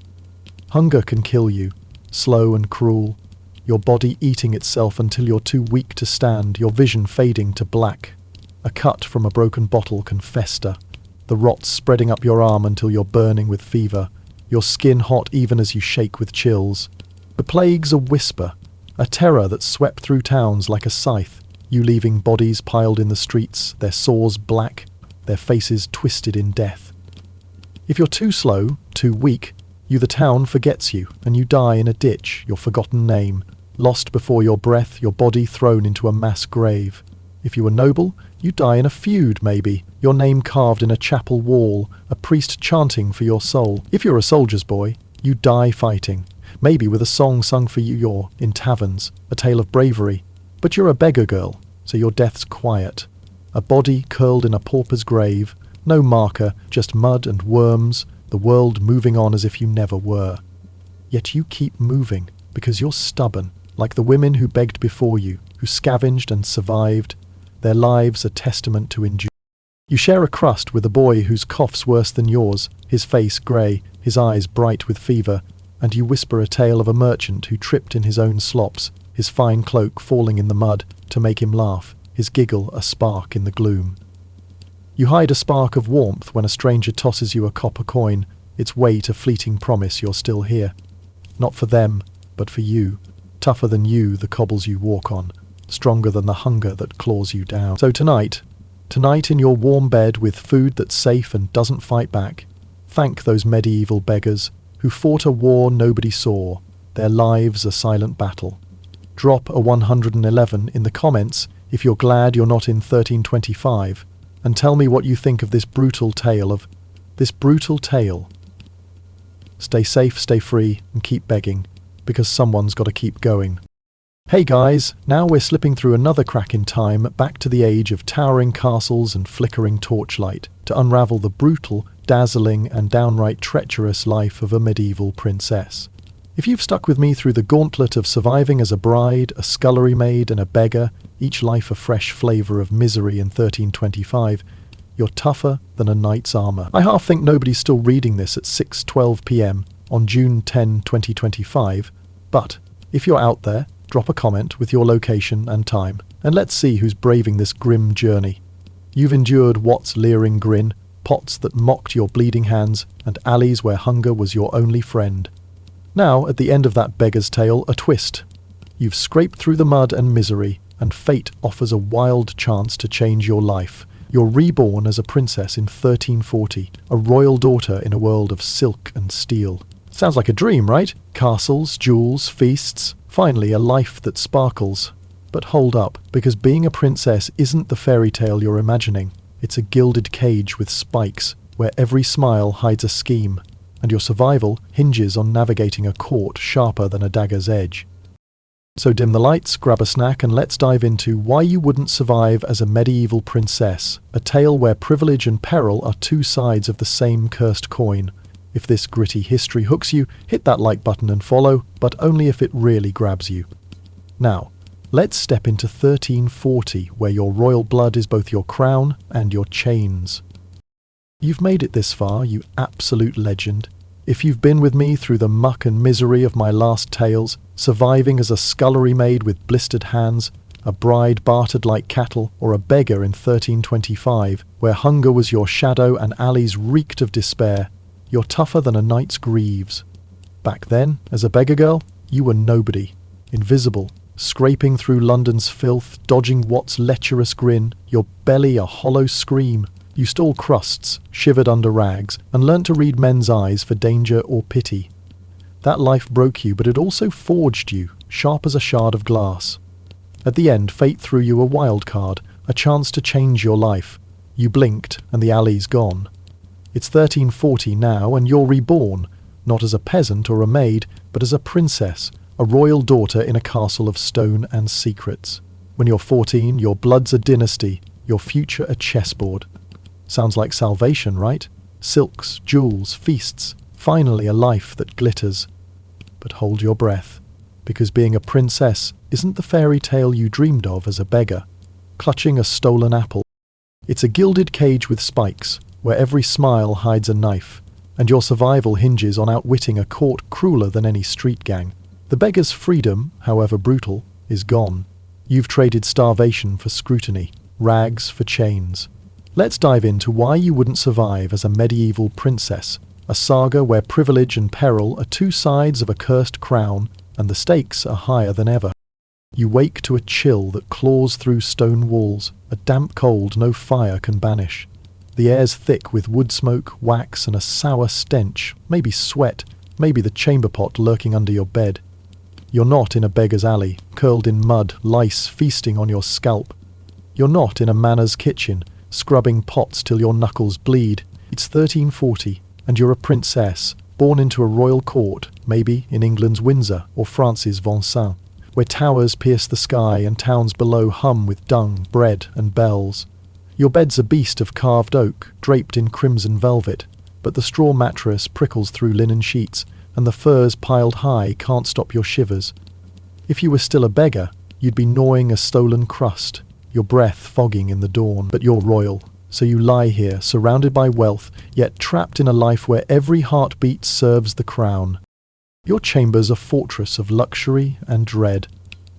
Hunger can kill you, slow and cruel, your body eating itself until you're too weak to stand, your vision fading to black. A cut from a broken bottle can fester, the rot spreading up your arm until you're burning with fever, your skin hot even as you shake with chills. The plague's a whisper, a terror that swept through towns like a scythe, you leaving bodies piled in the streets, their sores black, their faces twisted in death. If you're too slow, too weak, the town forgets you, and you die in a ditch, your forgotten name, lost before your breath, your body thrown into a mass grave. If you were noble, you die in a feud, maybe, your name carved in a chapel wall, a priest chanting for your soul. If you're a soldier's boy, you die fighting, maybe with a song sung for you you're in taverns, a tale of bravery. But you're a beggar girl, so your death's quiet. A body curled in a pauper's grave, no marker, just mud and worms, the world moving on as if you never were. Yet you keep moving, because you're stubborn, like the women who begged before you, who scavenged and survived, their lives a testament to endure. You share a crust with a boy whose cough's worse than yours, his face grey, his eyes bright with fever, and you whisper a tale of a merchant who tripped in his own slops, his fine cloak falling in the mud to make him laugh, his giggle a spark in the gloom. You hide a spark of warmth when a stranger tosses you a copper coin, its weight a fleeting promise you're still here. Not for them, but for you. Tougher than you, the cobbles you walk on. Stronger than the hunger that claws you down. So tonight in your warm bed with food that's safe and doesn't fight back, thank those medieval beggars who fought a war nobody saw, their lives a silent battle. Drop a 111 in the comments if you're glad you're not in 1325, and tell me what you think of this brutal tale. Stay safe, stay free, and keep begging, because someone's got to keep going. Hey guys, now we're slipping through another crack in time, back to the age of towering castles and flickering torchlight, to unravel the brutal, dazzling, and downright treacherous life of a medieval princess. If you've stuck with me through the gauntlet of surviving as a bride, a scullery maid, and a beggar, each life a fresh flavour of misery in 1325, you're tougher than a knight's armour. I half think nobody's still reading this at 6:12 p.m. on June 10, 2025, but if you're out there, drop a comment with your location and time, and let's see who's braving this grim journey. You've endured Wat's leering grin, pots that mocked your bleeding hands, and alleys where hunger was your only friend. Now, at the end of that beggar's tale, a twist. You've scraped through the mud and misery, and fate offers a wild chance to change your life. You're reborn as a princess in 1340, a royal daughter in a world of silk and steel. Sounds like a dream, right? Castles, jewels, feasts, finally a life that sparkles. But hold up, because being a princess isn't the fairy tale you're imagining. It's a gilded cage with spikes, where every smile hides a scheme, and your survival hinges on navigating a court sharper than a dagger's edge. So dim the lights, grab a snack, and let's dive into why you wouldn't survive as a medieval princess, a tale where privilege and peril are two sides of the same cursed coin. If this gritty history hooks you, hit that like button and follow, but only if it really grabs you. Now, let's step into 1340, where your royal blood is both your crown and your chains. You've made it this far, you absolute legend. If you've been with me through the muck and misery of my last tales, surviving as a scullery maid with blistered hands, a bride bartered like cattle, or a beggar in 1325, where hunger was your shadow and alleys reeked of despair, you're tougher than a knight's greaves. Back then, as a beggar girl, you were nobody, invisible, scraping through London's filth, dodging Wat's lecherous grin, your belly a hollow scream. You stole crusts, shivered under rags, and learnt to read men's eyes for danger or pity. That life broke you, but it also forged you, sharp as a shard of glass. At the end, fate threw you a wild card, a chance to change your life. You blinked, and the alley's gone. It's 1340 now, and you're reborn, not as a peasant or a maid, but as a princess, a royal daughter in a castle of stone and secrets. When you're 14, your blood's a dynasty, your future a chessboard. Sounds like salvation, right? Silks, jewels, feasts, finally a life that glitters. But hold your breath, because being a princess isn't the fairy tale you dreamed of as a beggar, clutching a stolen apple. It's a gilded cage with spikes, where every smile hides a knife, and your survival hinges on outwitting a court crueler than any street gang. The beggar's freedom, however brutal, is gone. You've traded starvation for scrutiny, rags for chains. Let's dive into why you wouldn't survive as a medieval princess, a saga where privilege and peril are two sides of a cursed crown, and the stakes are higher than ever. You wake to a chill that claws through stone walls, a damp cold no fire can banish. The air's thick with wood smoke, wax, and a sour stench, maybe sweat, maybe the chamber pot lurking under your bed. You're not in a beggar's alley, curled in mud, lice feasting on your scalp. You're not in a manor's kitchen, scrubbing pots till your knuckles bleed. It's 1340, and you're a princess, born into a royal court, maybe in England's Windsor or France's Vincennes, where towers pierce the sky and towns below hum with dung, bread, and bells. Your bed's a beast of carved oak, draped in crimson velvet, but the straw mattress prickles through linen sheets, and the furs piled high can't stop your shivers. If you were still a beggar, you'd be gnawing a stolen crust, your breath fogging in the dawn. But you're royal, so you lie here, surrounded by wealth, yet trapped in a life where every heartbeat serves the crown. Your chamber's a fortress of luxury and dread.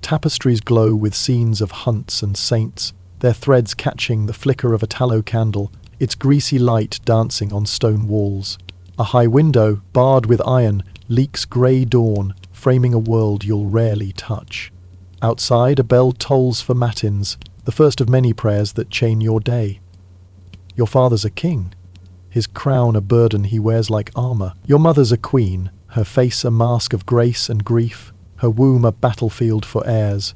Tapestries glow with scenes of hunts and saints, their threads catching the flicker of a tallow candle, its greasy light dancing on stone walls. A high window, barred with iron, leaks grey dawn, framing a world you'll rarely touch. Outside, a bell tolls for matins, the first of many prayers that chain your day. Your father's a king, his crown a burden he wears like armour. Your mother's a queen, her face a mask of grace and grief, her womb a battlefield for heirs.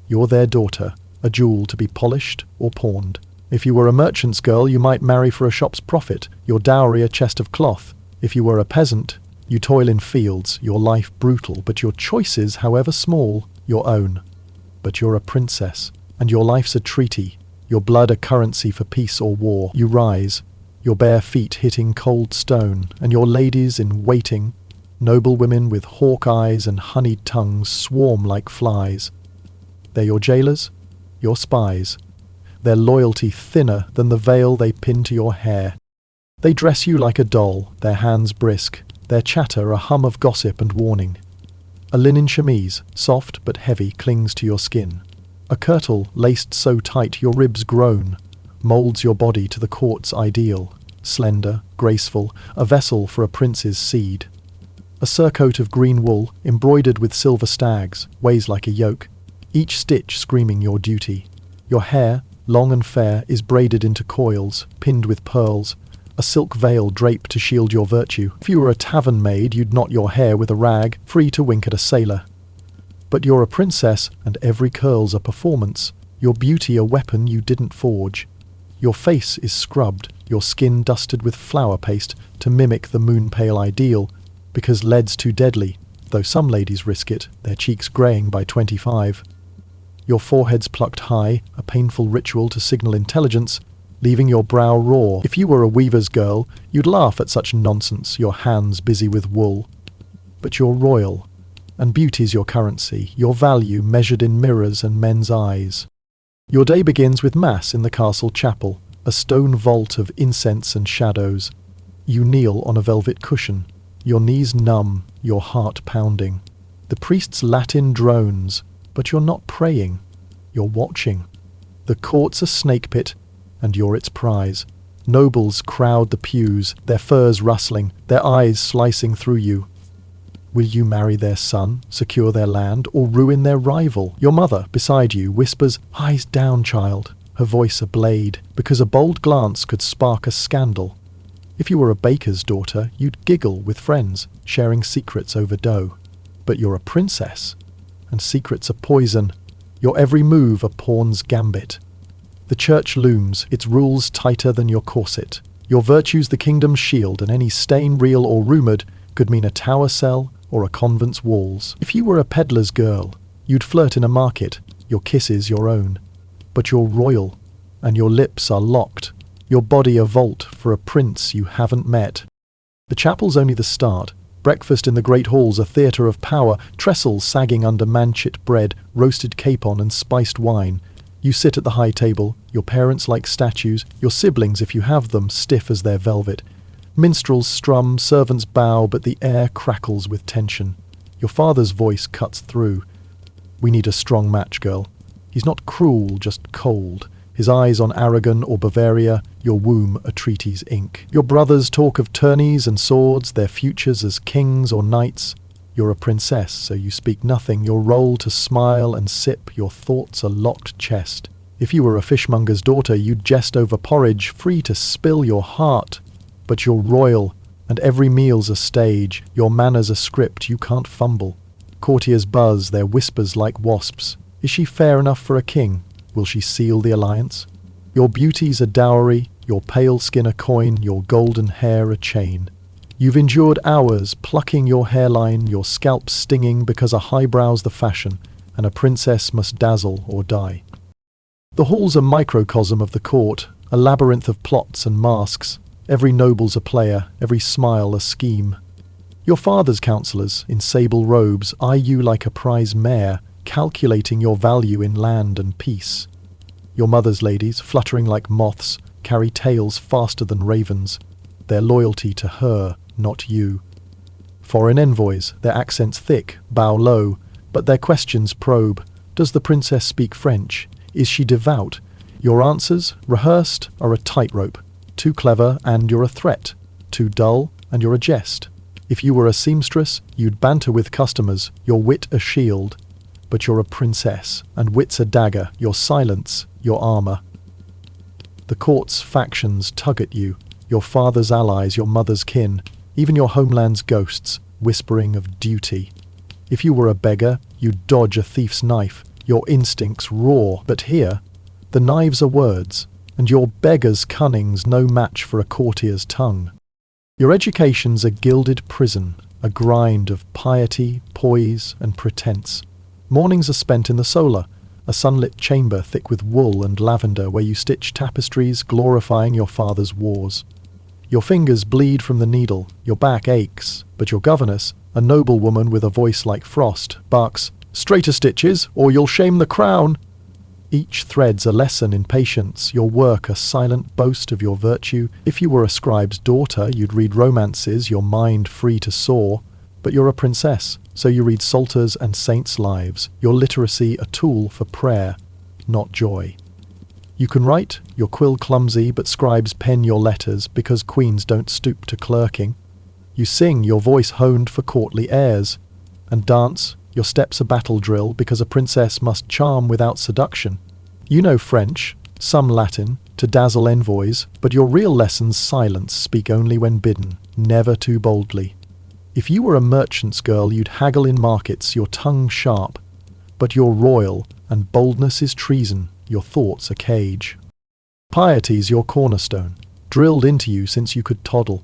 You're their daughter, a jewel to be polished or pawned. If you were a merchant's girl, you might marry for a shop's profit, your dowry a chest of cloth. If you were a peasant, you toil in fields, your life brutal, but your choices, however small, your own. But you're a princess, and your life's a treaty, your blood a currency for peace or war. You rise, your bare feet hitting cold stone, and your ladies in waiting, noblewomen with hawk eyes and honeyed tongues, swarm like flies. They're your jailers, your spies, their loyalty thinner than the veil they pin to your hair. They dress you like a doll, their hands brisk, their chatter a hum of gossip and warning. A linen chemise, soft but heavy, clings to your skin. A kirtle, laced so tight your ribs groan, moulds your body to the court's ideal, slender, graceful, a vessel for a prince's seed. A surcoat of green wool, embroidered with silver stags, weighs like a yoke, each stitch screaming your duty. Your hair, long and fair, is braided into coils, pinned with pearls, a silk veil draped to shield your virtue. If you were a tavern maid, you'd knot your hair with a rag, free to wink at a sailor. But you're a princess, and every curl's a performance, your beauty a weapon you didn't forge. Your face is scrubbed, your skin dusted with flour paste to mimic the moon-pale ideal, because lead's too deadly, though some ladies risk it, their cheeks greying by 25. Your forehead's plucked high, a painful ritual to signal intelligence, leaving your brow raw. If you were a weaver's girl, you'd laugh at such nonsense, your hands busy with wool. But you're royal, and beauty's your currency, your value measured in mirrors and men's eyes. Your day begins with mass in the castle chapel, a stone vault of incense and shadows. You kneel on a velvet cushion, your knees numb, your heart pounding. The priest's Latin drones, but you're not praying, you're watching. The court's a snake pit, and you're its prize. Nobles crowd the pews, their furs rustling, their eyes slicing through you. Will you marry their son, secure their land, or ruin their rival? Your mother, beside you, whispers, "Eyes down, child," her voice a blade, because a bold glance could spark a scandal. If you were a baker's daughter, you'd giggle with friends, sharing secrets over dough. But you're a princess, and secrets are poison, your every move a pawn's gambit. The church looms, its rules tighter than your corset. Your virtue's the kingdom's shield, and any stain, real or rumoured, could mean a tower cell or a convent's walls. If you were a peddler's girl, you'd flirt in a market, your kisses your own. But you're royal, and your lips are locked, your body a vault for a prince you haven't met. The chapel's only the start. Breakfast in the great hall's a theatre of power, trestles sagging under manchet bread, roasted capon and spiced wine. You sit at the high table, your parents like statues, your siblings, if you have them, stiff as their velvet. Minstrels strum, servants bow, but the air crackles with tension. Your father's voice cuts through. We need a strong match, girl. He's not cruel, just cold. His eyes on Aragon or Bavaria, your womb a treaty's ink. Your brothers talk of tourneys and swords, their futures as kings or knights. You're a princess, so you speak nothing, your role to smile and sip, your thoughts a locked chest. If you were a fishmonger's daughter, you'd jest over porridge, free to spill your heart. But you're royal, and every meal's a stage, your manners a script you can't fumble. Courtiers buzz, their whispers like wasps. Is she fair enough for a king? Will she seal the alliance? Your beauty's a dowry, your pale skin a coin, your golden hair a chain. You've endured hours, plucking your hairline, your scalp stinging because a highbrow's the fashion, and a princess must dazzle or die. The hall's a microcosm of the court, a labyrinth of plots and masks. Every noble's a player, every smile a scheme. Your father's counsellors, in sable robes, eye you like a prize mare, calculating your value in land and peace. Your mother's ladies, fluttering like moths, carry tails faster than ravens, their loyalty to her, not you. Foreign envoys, their accents thick, bow low, but their questions probe. Does the princess speak French? Is she devout? Your answers, rehearsed, are a tightrope. Too clever and you're a threat. Too dull and you're a jest. If you were a seamstress, you'd banter with customers, your wit a shield. But you're a princess, and wit's a dagger, your silence, your armour. The court's factions tug at you, your father's allies, your mother's kin, even your homeland's ghosts, whispering of duty. If you were a beggar, you'd dodge a thief's knife, your instincts roar, but here, the knives are words, and your beggar's cunning's no match for a courtier's tongue. Your education's a gilded prison, a grind of piety, poise, and pretense. Mornings are spent in the solar, a sunlit chamber thick with wool and lavender where you stitch tapestries glorifying your father's wars. Your fingers bleed from the needle, your back aches, but your governess, a noblewoman with a voice like frost, barks, "Straighter stitches, or you'll shame the crown!" Each thread's a lesson in patience, your work a silent boast of your virtue. If you were a scribe's daughter, you'd read romances, your mind free to soar. But you're a princess, so you read psalters and saints' lives, your literacy a tool for prayer, not joy. You can write, your quill clumsy, but scribes pen your letters because queens don't stoop to clerking. You sing, your voice honed for courtly airs. And dance, your steps a battle drill because a princess must charm without seduction. You know French, some Latin, to dazzle envoys, but your real lessons silence, speak only when bidden, never too boldly. If you were a merchant's girl, you'd haggle in markets, your tongue sharp. But you're royal, and boldness is treason, your thoughts a cage. Piety's your cornerstone, drilled into you since you could toddle.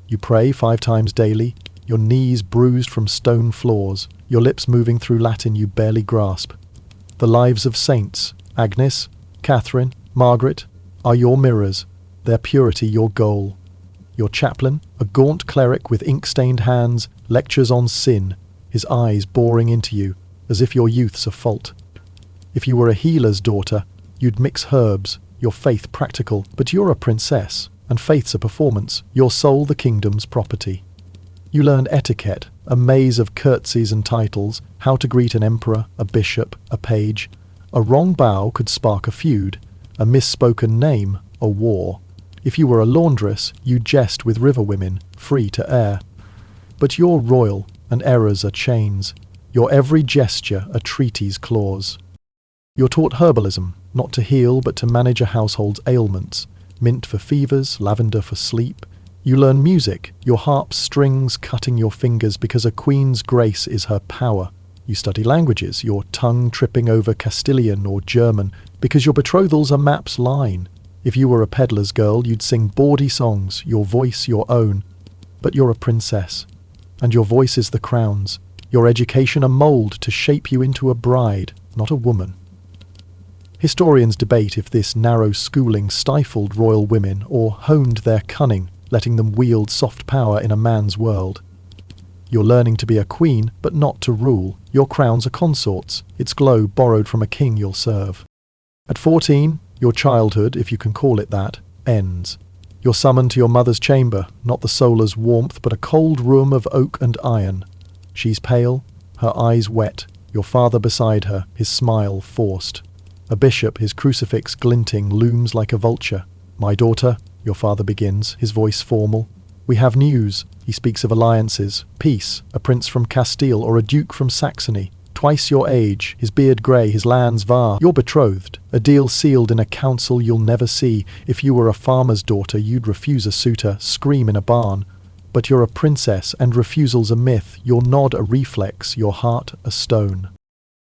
You pray 5 times daily, your knees bruised from stone floors, your lips moving through Latin you barely grasp. The lives of saints, Agnes, Catherine, Margaret, are your mirrors, their purity your goal. Your chaplain, a gaunt cleric with ink-stained hands, lectures on sin, his eyes boring into you, as if your youth's a fault. If you were a healer's daughter, you'd mix herbs, your faith practical, but you're a princess, and faith's a performance, your soul the kingdom's property. You learn etiquette, a maze of curtsies and titles, how to greet an emperor, a bishop, a page. A wrong bow could spark a feud, a misspoken name, a war. If you were a laundress, you jest with river women, free to air. But you're royal, and errors are chains. Your every gesture a treaty's clause. You're taught herbalism, not to heal but to manage a household's ailments. Mint for fevers, lavender for sleep. You learn music, your harp's strings cutting your fingers because a queen's grace is her power. You study languages, your tongue tripping over Castilian or German because your betrothal's a map's line. If you were a peddler's girl, you'd sing bawdy songs, your voice your own. But you're a princess, and your voice is the crown's. Your education a mould to shape you into a bride, not a woman. Historians debate if this narrow schooling stifled royal women or honed their cunning, letting them wield soft power in a man's world. You're learning to be a queen, but not to rule. Your crowns are consorts, its glow borrowed from a king you'll serve. At 14, your childhood, if you can call it that, ends. You're summoned to your mother's chamber, not the solar's warmth, but a cold room of oak and iron. She's pale, her eyes wet, your father beside her, his smile forced. A bishop, his crucifix glinting, looms like a vulture. "My daughter," your father begins, his voice formal. "We have news." He speaks of alliances, peace, a prince from Castile or a duke from Saxony. Twice your age, his beard grey, his lands var. You're betrothed, a deal sealed in a council you'll never see. If you were a farmer's daughter, you'd refuse a suitor, scream in a barn. But you're a princess, and refusal's a myth, your nod a reflex, your heart a stone.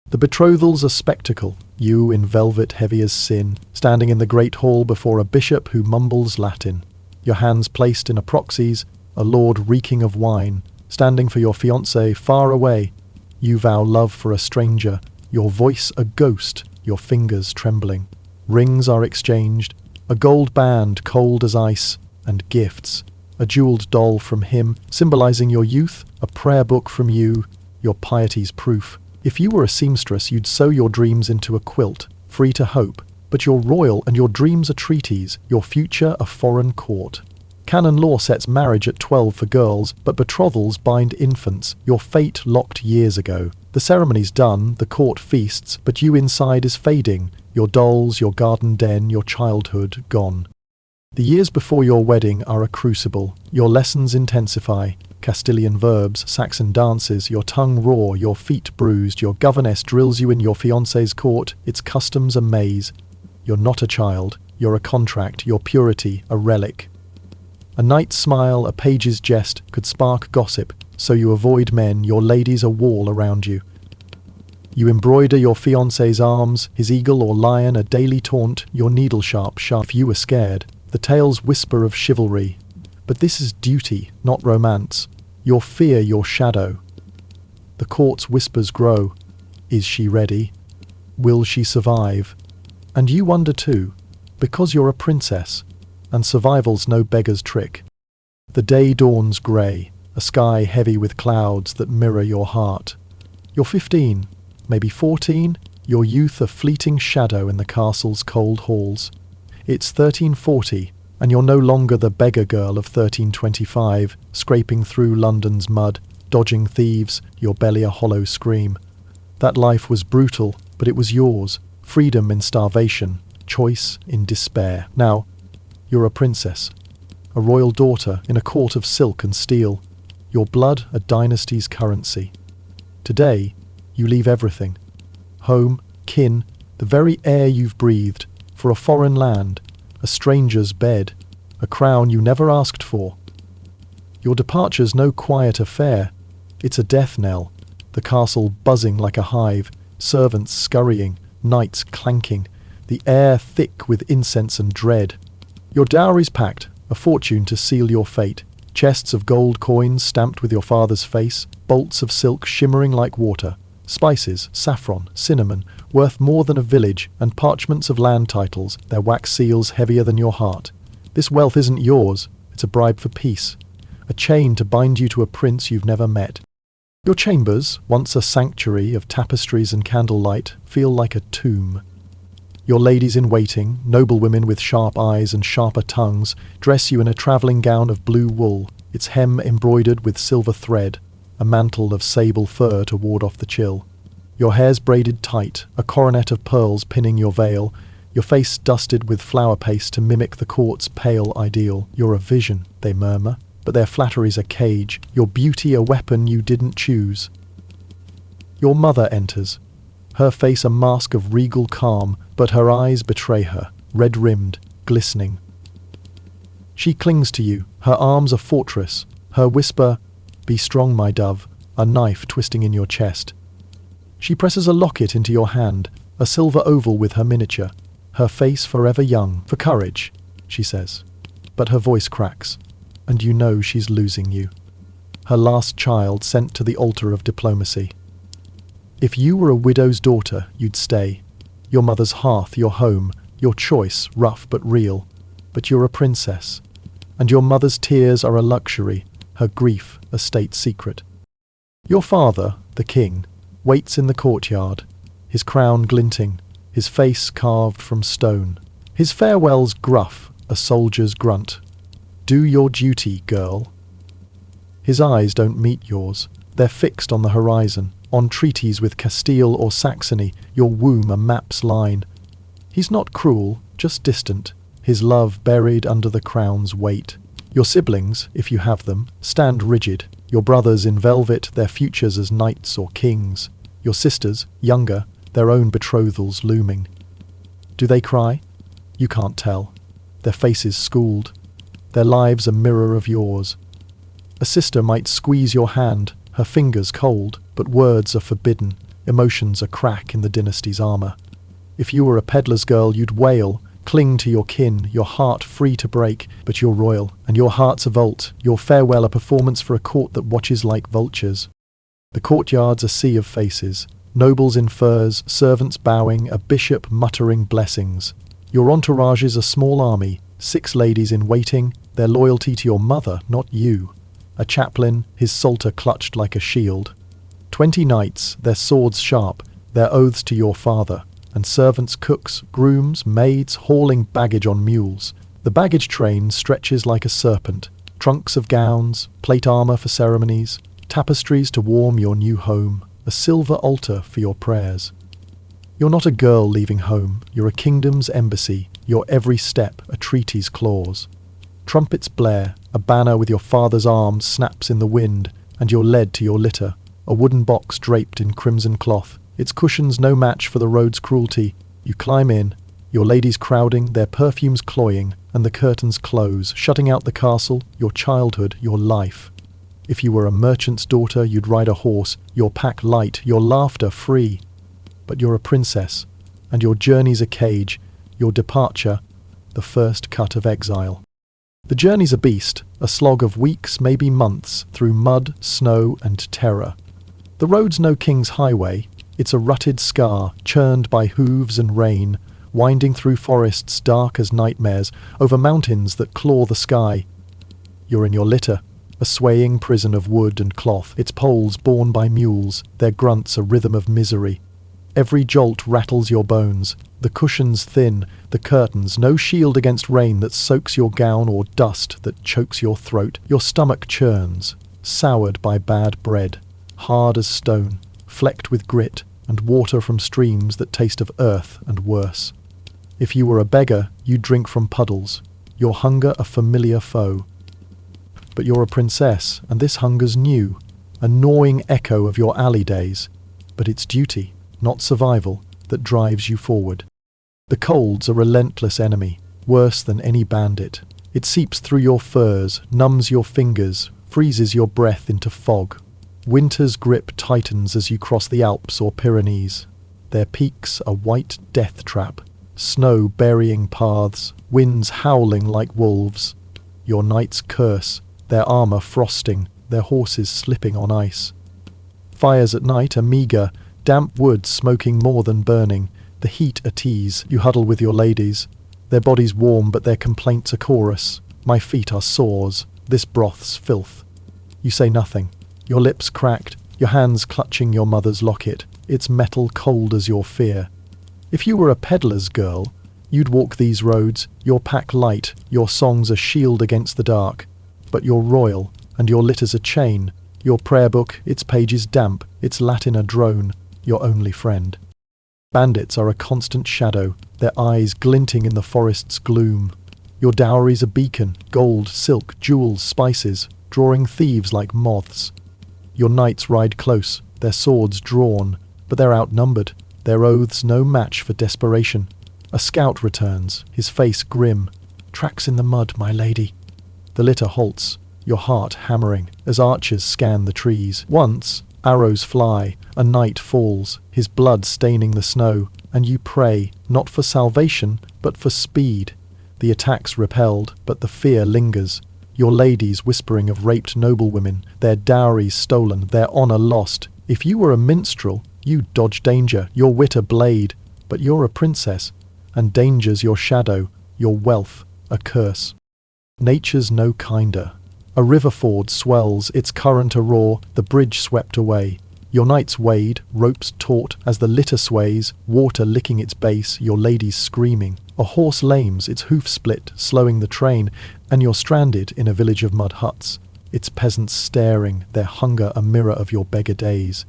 The betrophal's a spectacle, you in velvet heavy as sin, standing in the great hall before a bishop who mumbles Latin. Your hands placed in a proxies, a lord reeking of wine, standing for your fiancé far away. You vow love for a stranger, your voice a ghost, your fingers trembling. Rings are exchanged, a gold band cold as ice, and gifts. A jewelled doll from him, symbolizing your youth, a prayer book from you, your piety's proof. If you were a seamstress, you'd sew your dreams into a quilt, free to hope. But you're royal and your dreams are treaties, your future a foreign court. Canon law sets marriage at 12 for girls, but betrothals bind infants, your fate locked years ago. The ceremony's done, the court feasts, but you inside is fading, your dolls, your garden den, your childhood gone. The years before your wedding are a crucible, your lessons intensify. Castilian verbs, Saxon dances, your tongue raw, your feet bruised, your governess drills you in your fiancé's court, its customs a maze. You're not a child, you're a contract, your purity a relic. A knight's smile, a page's jest could spark gossip, so you avoid men, your lady's a wall around you. You embroider your fiancé's arms, his eagle or lion a daily taunt, your needle sharp. If you were scared, the tales whisper of chivalry. But this is duty, not romance. Your fear, your shadow. The court's whispers grow. Is she ready? Will she survive? And you wonder too, because you're a princess, and survival's no beggar's trick. The day dawns grey, a sky heavy with clouds that mirror your heart. You're 15, maybe 14, your youth a fleeting shadow in the castle's cold halls. It's 1340, and you're no longer the beggar girl of 1325, scraping through London's mud, dodging thieves, your belly a hollow scream. That life was brutal, but it was yours. Freedom in starvation, choice in despair. Now, you're a princess, a royal daughter in a court of silk and steel, your blood a dynasty's currency. Today, you leave everything. Home, kin, the very air you've breathed, for a foreign land, a stranger's bed, a crown you never asked for. Your departure's no quiet affair, it's a death knell, the castle buzzing like a hive, servants scurrying, knights clanking, the air thick with incense and dread. Your dowry's packed, a fortune to seal your fate, chests of gold coins stamped with your father's face, bolts of silk shimmering like water, spices, saffron, cinnamon, worth more than a village, and parchments of land titles, their wax seals heavier than your heart. This wealth isn't yours, it's a bribe for peace, a chain to bind you to a prince you've never met. Your chambers, once a sanctuary of tapestries and candlelight, feel like a tomb. Your ladies in waiting, noblewomen with sharp eyes and sharper tongues, dress you in a travelling gown of blue wool, its hem embroidered with silver thread, a mantle of sable fur to ward off the chill. Your hair's braided tight, a coronet of pearls pinning your veil, your face dusted with flower paste to mimic the court's pale ideal. You're a vision, they murmur, but their flattery's a cage, your beauty a weapon you didn't choose. Your mother enters, her face a mask of regal calm, but her eyes betray her, red-rimmed, glistening. She clings to you, her arms a fortress, her whisper, "Be strong, my dove," a knife twisting in your chest. She presses a locket into your hand, a silver oval with her miniature, her face forever young. "For courage," she says, but her voice cracks, and you know she's losing you. Her last child sent to the altar of diplomacy. If you were a widow's daughter, you'd stay. your mother's hearth, your home, your choice, rough but real. But you're a princess, and your mother's tears are a luxury, her grief a state secret. Your father, the king, waits in the courtyard, his crown glinting, his face carved from stone, his farewells gruff, a soldier's grunt. Do your duty, girl. His eyes don't meet yours. They're fixed on the horizon, on treaties with Castile or Saxony, your womb a map's line. He's not cruel, just distant, his love buried under the crown's weight. Your siblings, if you have them, stand rigid, your brothers in velvet, their futures as knights or kings. Your sisters, younger, their own betrothals looming. Do they cry? You can't tell. Their faces schooled, their lives a mirror of yours. A sister might squeeze your hand, her fingers cold, but words are forbidden, emotions a crack in the dynasty's armour. If you were a peddler's girl, you'd wail, cling to your kin, your heart free to break, but you're royal, and your heart's a vault, your farewell a performance for a court that watches like vultures. The courtyard's a sea of faces, nobles in furs, servants bowing, a bishop muttering blessings. Your entourage is a small army, 6 ladies in waiting, their loyalty to your mother, not you. A chaplain, his psalter clutched like a shield. 20 knights, their swords sharp, their oaths to your father, and servants, cooks, grooms, maids, hauling baggage on mules. The baggage train stretches like a serpent, trunks of gowns, plate armour for ceremonies, tapestries to warm your new home, a silver altar for your prayers. You're not a girl leaving home, you're a kingdom's embassy, your every step a treaty's clause. Trumpets blare, a banner with your father's arms snaps in the wind, and you're led to your litter, a wooden box draped in crimson cloth, its cushions no match for the road's cruelty. You climb in, your ladies crowding, their perfumes cloying, and the curtains close, shutting out the castle, your childhood, your life. If you were a merchant's daughter, you'd ride a horse, your pack light, your laughter free. But you're a princess, and your journey's a cage, your departure, the first cut of exile. The journey's a beast, a slog of weeks, maybe months, through mud, snow, and terror. The road's no king's highway, it's a rutted scar, churned by hooves and rain, winding through forests dark as nightmares, over mountains that claw the sky. You're in your litter, a swaying prison of wood and cloth, its poles borne by mules, their grunts a rhythm of misery. Every jolt rattles your bones, the cushions thin, the curtains, no shield against rain that soaks your gown or dust that chokes your throat. Your stomach churns, soured by bad bread, hard as stone, flecked with grit and water from streams that taste of earth and worse. If you were a beggar, you'd drink from puddles, your hunger a familiar foe. But you're a princess, and this hunger's new, a gnawing echo of your alley days. But it's duty, not survival, that drives you forward. The cold's a relentless enemy, worse than any bandit. It seeps through your furs, numbs your fingers, freezes your breath into fog. Winter's grip tightens as you cross the Alps or Pyrenees. Their peaks a white death trap, snow burying paths, winds howling like wolves. Your knights curse, their armour frosting, their horses slipping on ice. Fires at night are meagre, damp wood smoking more than burning, the heat a tease. You huddle with your ladies, their bodies warm but their complaints a chorus. My feet are sores, this broth's filth. You say nothing, your lips cracked, your hands clutching your mother's locket, its metal cold as your fear. If you were a peddler's girl, you'd walk these roads, your pack light, your songs a shield against the dark. But you're royal, and your litter's a chain, your prayer book, its pages damp, its Latin a drone, your only friend. Bandits are a constant shadow, their eyes glinting in the forest's gloom. Your dowry's a beacon, gold, silk, jewels, spices, drawing thieves like moths. Your knights ride close, their swords drawn, but they're outnumbered, their oaths no match for desperation. A scout returns, his face grim. Tracks in the mud, my lady. The litter halts, your heart hammering, as archers scan the trees. Once, arrows fly, a knight falls, his blood staining the snow, and you pray, not for salvation, but for speed. The attack's repelled, but the fear lingers. Your ladies whispering of raped noblewomen, their dowries stolen, their honour lost. If you were a minstrel, you'd dodge danger, your wit a blade. but you're a princess, and danger's your shadow, your wealth a curse. Nature's no kinder. A river ford swells, its current a roar, the bridge swept away. Your knights wade, ropes taut as the litter sways, water licking its base, your ladies screaming. A horse lames, its hoof split, slowing the train, and you're stranded in a village of mud huts, its peasants staring, their hunger a mirror of your beggar days.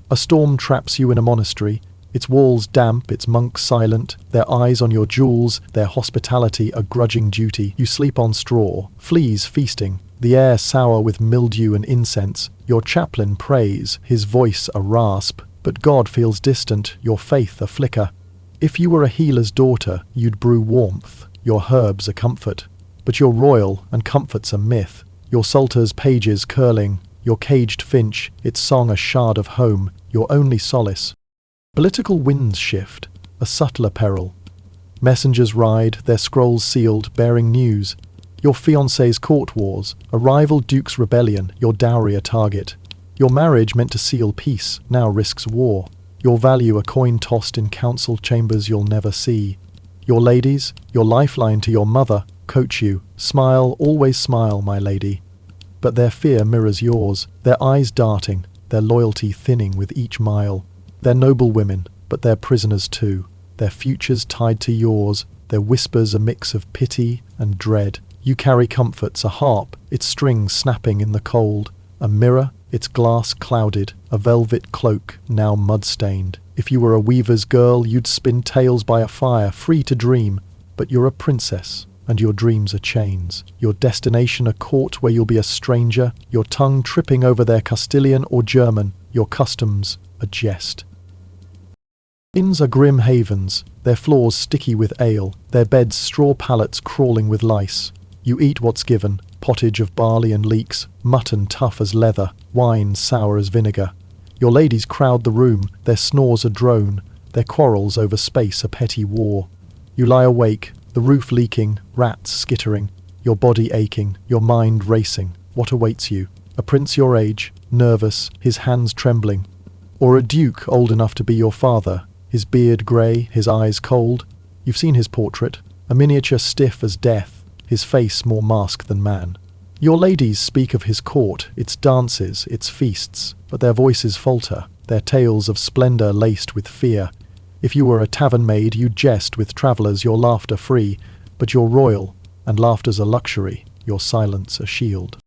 A storm traps you in a monastery, its walls damp, its monks silent, their eyes on your jewels, their hospitality a grudging duty. You sleep on straw, fleas feasting, the air sour with mildew and incense. Your chaplain prays, his voice a rasp, but God feels distant, your faith a flicker. If you were a healer's daughter, you'd brew warmth, your herbs a comfort. But you're royal, and comfort's a myth. Your psalter's pages curling, your caged finch, its song a shard of home, your only solace. Political winds shift, a subtler peril. Messengers ride, their scrolls sealed, bearing news. Your fiancé's court wars, a rival duke's rebellion, your dowry a target. Your marriage meant to seal peace, now risks war. Your value a coin tossed in council chambers you'll never see. Your ladies, your lifeline to your mother, coach you. Smile, always smile, my lady. But their fear mirrors yours, their eyes darting, their loyalty thinning with each mile. They're noblewomen, but they're prisoners too, their futures tied to yours, their whispers a mix of pity and dread. You carry comforts, a harp, its strings snapping in the cold, a mirror, its glass clouded, a velvet cloak, now mud-stained. If you were a weaver's girl, you'd spin tales by a fire, free to dream, but you're a princess, and your dreams are chains. Your destination a court where you'll be a stranger, your tongue tripping over their Castilian or German, your customs a jest. Inns are grim havens, their floors sticky with ale, their beds straw pallets crawling with lice. You eat what's given, pottage of barley and leeks, mutton tough as leather, wine sour as vinegar. Your ladies crowd the room, their snores a drone, their quarrels over space a petty war. You lie awake, the roof leaking, rats skittering, your body aching, your mind racing. What awaits you? A prince your age, nervous, his hands trembling. Or a duke old enough to be your father, his beard grey, his eyes cold. You've seen his portrait, a miniature stiff as death, his face more mask than man. Your ladies speak of his court, its dances, its feasts, but their voices falter, their tales of splendour laced with fear. If you were a tavern maid, you'd jest with travellers, your laughter free, but you're royal, and laughter's a luxury, your silence a shield.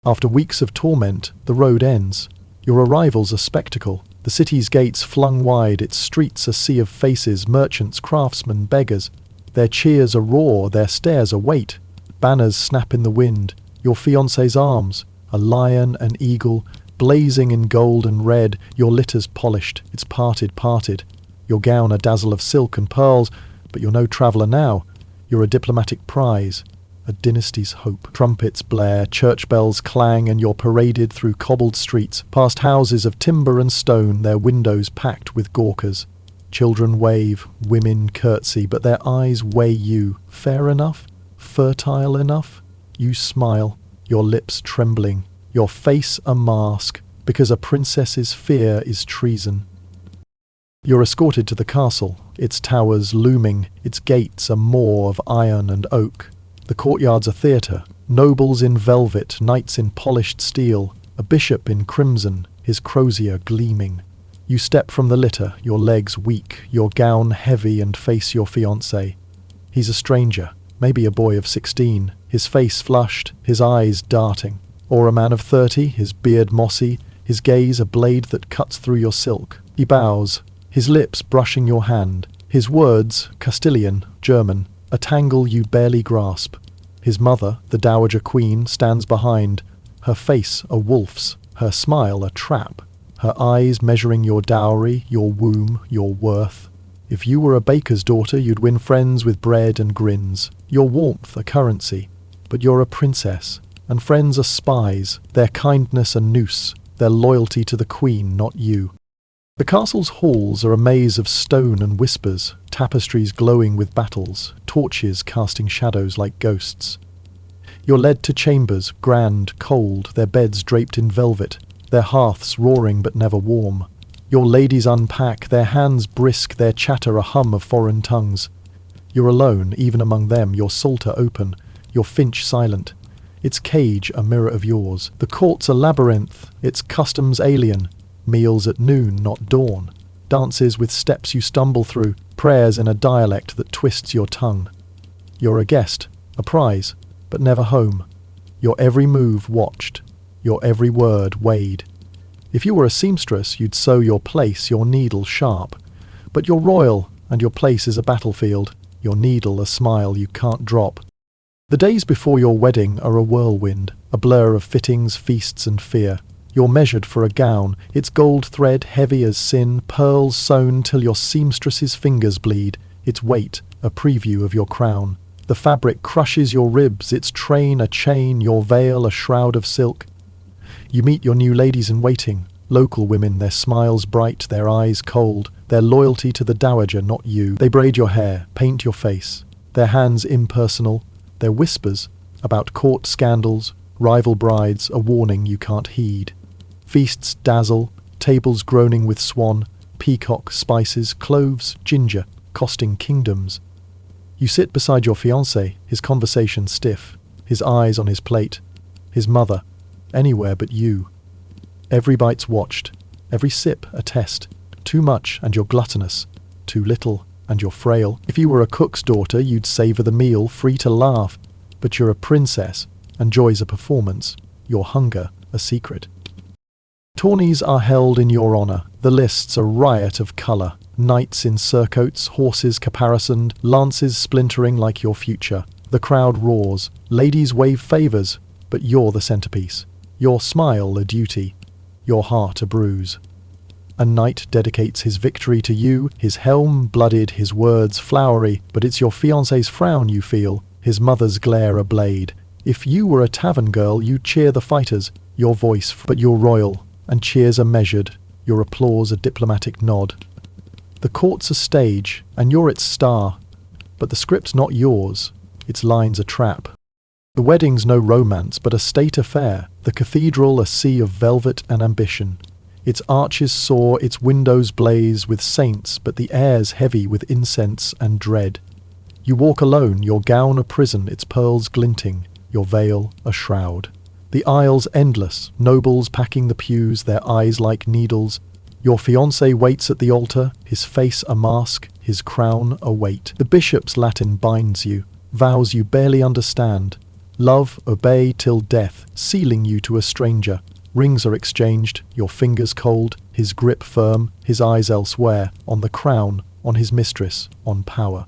After weeks of torment, the road ends. Your arrival's a spectacle, the city's gates flung wide, its streets a sea of faces, merchants, craftsmen, beggars. Their cheers a roar, their stares a wait. Banners snap in the wind, your fiancé's arms, a lion, an eagle, blazing in gold and red, your litter's polished, its parted. Your gown a dazzle of silk and pearls, but you're no traveller now. You're a diplomatic prize, a dynasty's hope. Trumpets blare, church bells clang, and you're paraded through cobbled streets, past houses of timber and stone, their windows packed with gawkers. Children wave, women curtsy, but their eyes weigh you. Fair enough? Fertile enough? You smile, your lips trembling, your face a mask, because a princess's fear is treason. You're escorted to the castle, its towers looming, its gates a maw of iron and oak. The courtyard's a theatre, nobles in velvet, knights in polished steel, a bishop in crimson, his crozier gleaming. You step from the litter, your legs weak, your gown heavy, and face your fiancé. He's a stranger, maybe a boy of 16, his face flushed, his eyes darting. Or a man of 30, his beard mossy, his gaze a blade that cuts through your silk. He bows, his lips brushing your hand, his words, Castilian, German, a tangle you barely grasp. His mother, the dowager queen, stands behind, her face a wolf's, her smile a trap, her eyes measuring your dowry, your womb, your worth. If you were a baker's daughter, you'd win friends with bread and grins, your warmth a currency. But you're a princess, and friends are spies, their kindness a noose, their loyalty to the queen, not you. The castle's halls are a maze of stone and whispers, tapestries glowing with battles, torches casting shadows like ghosts. You're led to chambers, grand, cold, their beds draped in velvet, their hearths roaring but never warm. Your ladies unpack, their hands brisk, their chatter a hum of foreign tongues. You're alone, even among them, your psalter open, your finch silent. Its cage a mirror of yours. The court's a labyrinth, its customs alien. Meals at noon, not dawn. Dances with steps you stumble through, prayers in a dialect that twists your tongue. You're a guest, a prize, but never home. Your every move watched, your every word weighed. If you were a seamstress, you'd sew your place, your needle sharp. But you're royal, and your place is a battlefield, your needle a smile you can't drop. The days before your wedding are a whirlwind, a blur of fittings, feasts and fear. You're measured for a gown, its gold thread heavy as sin, pearls sewn till your seamstress's fingers bleed, its weight a preview of your crown. The fabric crushes your ribs, its train a chain, your veil a shroud of silk. You meet your new ladies in waiting, local women, their smiles bright, their eyes cold, their loyalty to the dowager, not you. They braid your hair, paint your face, their hands impersonal, their whispers about court scandals, rival brides, a warning you can't heed. Feasts dazzle, tables groaning with swan, peacock, spices, cloves, ginger, costing kingdoms. You sit beside your fiancé, his conversation stiff, his eyes on his plate, his mother, anywhere but you. Every bite's watched, every sip a test. Too much and you're gluttonous, too little and you're frail. If you were a cook's daughter, you'd savour the meal, free to laugh. But you're a princess, and joy's a performance, your hunger a secret. Tourneys are held in your honour, the lists a riot of colour. Knights in surcoats, horses caparisoned, lances splintering like your future. The crowd roars, ladies wave favours, but you're the centrepiece. Your smile a duty, your heart a bruise. A knight dedicates his victory to you, his helm blooded, his words flowery, but it's your fiancé's frown you feel, his mother's glare a blade. If you were a tavern girl, you'd cheer the fighters, your voice, but you're royal, and cheers are measured, your applause a diplomatic nod. The court's a stage, and you're its star, but the script's not yours, its line's a trap. The wedding's no romance, but a state affair, the cathedral a sea of velvet and ambition. Its arches soar, its windows blaze with saints, but the air's heavy with incense and dread. You walk alone, your gown a prison, its pearls glinting, your veil a shroud. The aisles endless, nobles packing the pews, their eyes like needles. Your fiancé waits at the altar, his face a mask, his crown a weight. The bishop's Latin binds you, vows you barely understand. Love, obey till death, sealing you to a stranger. Rings are exchanged, your fingers cold, his grip firm, his eyes elsewhere, on the crown, on his mistress, on power.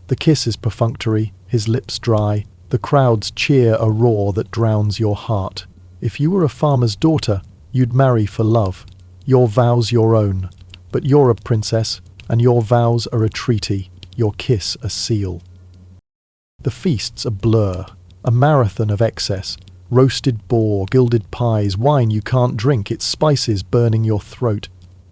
The kiss is perfunctory, his lips dry, the crowds cheer a roar that drowns your heart. If you were a farmer's daughter, you'd marry for love, your vows your own. But you're a princess, and your vows are a treaty, your kiss a seal. The feast's a blur, a marathon of excess. Roasted boar, gilded pies, wine you can't drink, its spices burning your throat.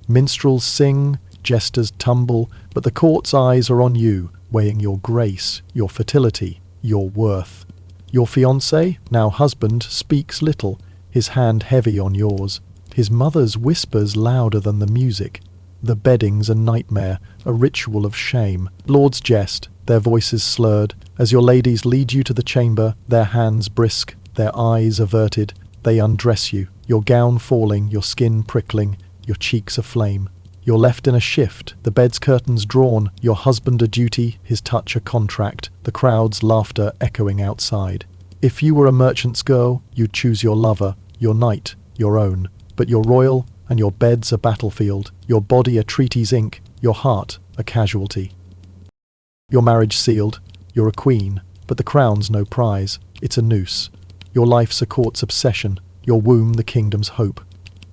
Minstrels sing, jesters tumble, but the court's eyes are on you, weighing your grace, your fertility, your worth. Your fiancé, now husband, speaks little, his hand heavy on yours. His mother's whispers louder than the music. The bedding's a nightmare, a ritual of shame. Lords jest, their voices slurred, as your ladies lead you to the chamber, their hands brisk, their eyes averted. They undress you, your gown falling, your skin prickling, your cheeks aflame. You're left in a shift, the bed's curtains drawn, your husband a duty, his touch a contract, the crowd's laughter echoing outside. If you were a merchant's girl, you'd choose your lover, your knight, your own. But you're royal, and your bed's a battlefield, your body a treaty's ink, your heart a casualty. Your marriage sealed, you're a queen, but the crown's no prize, it's a noose. Your life's a court's obsession, your womb the kingdom's hope.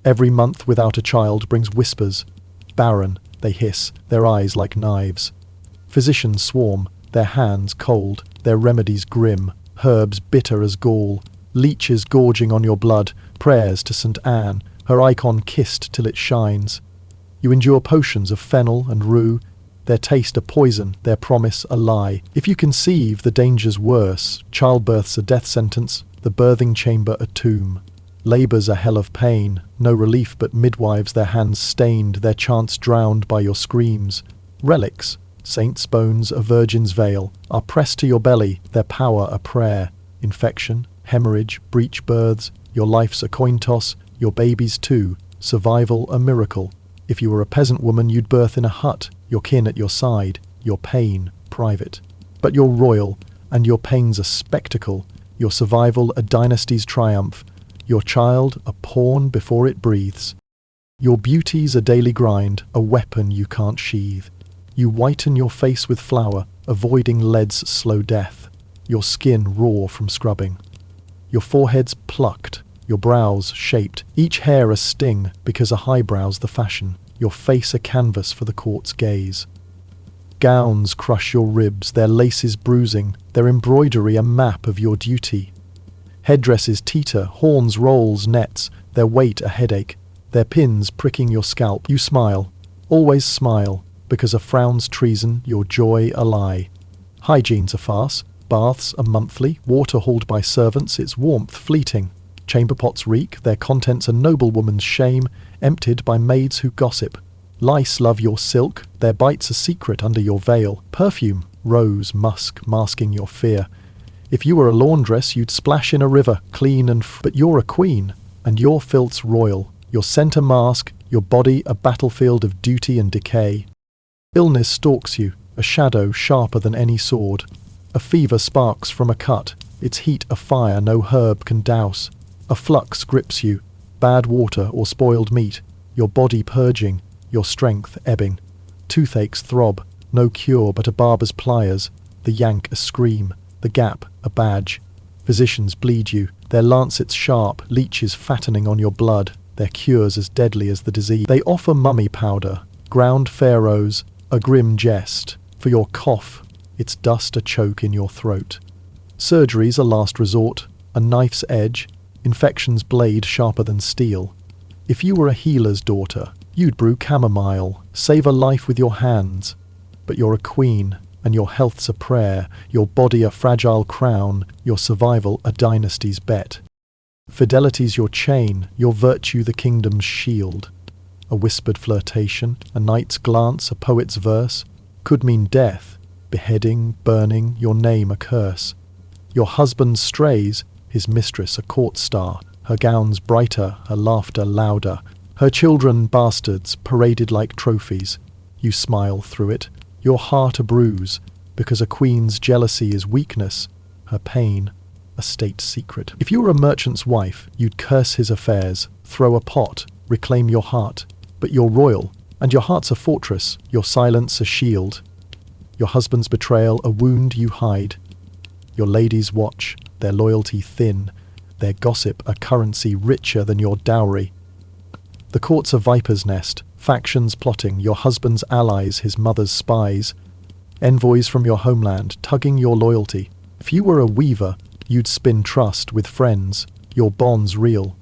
Every month without a child brings whispers. Barren, they hiss, their eyes like knives. Physicians swarm, their hands cold, their remedies grim, herbs bitter as gall, leeches gorging on your blood, prayers to St. Anne, her icon kissed till it shines. You endure potions of fennel and rue, their taste a poison, their promise a lie. If you conceive, the danger's worse, childbirth's a death sentence, the birthing chamber a tomb. Labour's a hell of pain, no relief but midwives, their hands stained, their chants drowned by your screams. Relics, saints' bones, a virgin's veil, are pressed to your belly, their power a prayer. Infection, hemorrhage, breech births, your life's a coin toss, your baby's too, survival a miracle. If you were a peasant woman, you'd birth in a hut, your kin at your side, your pain private. But you're royal, and your pain's a spectacle, your survival a dynasty's triumph, your child a pawn before it breathes. Your beauty's a daily grind, a weapon you can't sheathe. You whiten your face with flour, avoiding lead's slow death, your skin raw from scrubbing. Your forehead's plucked, your brows shaped, each hair a sting, because a highbrow's the fashion, your face a canvas for the court's gaze. Gowns crush your ribs, their laces bruising, their embroidery a map of your duty. Headdresses teeter, horns, rolls, nets, their weight a headache, their pins pricking your scalp. You smile, always smile, because a frown's treason, your joy a lie. Hygiene's a farce, baths a monthly, water hauled by servants, its warmth fleeting. Chamber pots reek, their contents a noblewoman's shame, emptied by maids who gossip. Lice love your silk, their bite's a secret under your veil. Perfume, rose, musk, masking your fear. If you were a laundress, you'd splash in a river, clean and but you're a queen, and your filth's royal. Your scent a mask, your body a battlefield of duty and decay. Illness stalks you, a shadow sharper than any sword. A fever sparks from a cut, its heat a fire no herb can douse. A flux grips you, bad water or spoiled meat, your body purging, your strength ebbing. Toothaches throb, no cure but a barber's pliers, the yank a scream, the gap a badge. Physicians bleed you, their lancets sharp, leeches fattening on your blood, their cures as deadly as the disease. They offer mummy powder, ground pharaohs, a grim jest. For your cough, its dust a choke in your throat. Surgery's a last resort, a knife's edge, infection's blade sharper than steel. If you were a healer's daughter, you'd brew chamomile, save a life with your hands. But you're a queen, and your health's a prayer, your body a fragile crown, your survival a dynasty's bet. Fidelity's your chain, your virtue the kingdom's shield. A whispered flirtation, a knight's glance, a poet's verse, could mean death, beheading, burning, your name a curse. Your husband strays, his mistress a court star, her gowns brighter, her laughter louder, her children bastards paraded like trophies. You smile through it, your heart a bruise, because a queen's jealousy is weakness, her pain a state secret. If you were a merchant's wife, you'd curse his affairs, throw a pot, reclaim your heart. But you're royal, and your heart's a fortress, your silence a shield. Your husband's betrayal a wound you hide. Your ladies watch, their loyalty thin, their gossip a currency richer than your dowry. The court's a viper's nest, factions plotting, your husband's allies, his mother's spies. Envoys from your homeland, tugging your loyalty. If you were a weaver, you'd spin trust with friends, your bonds real.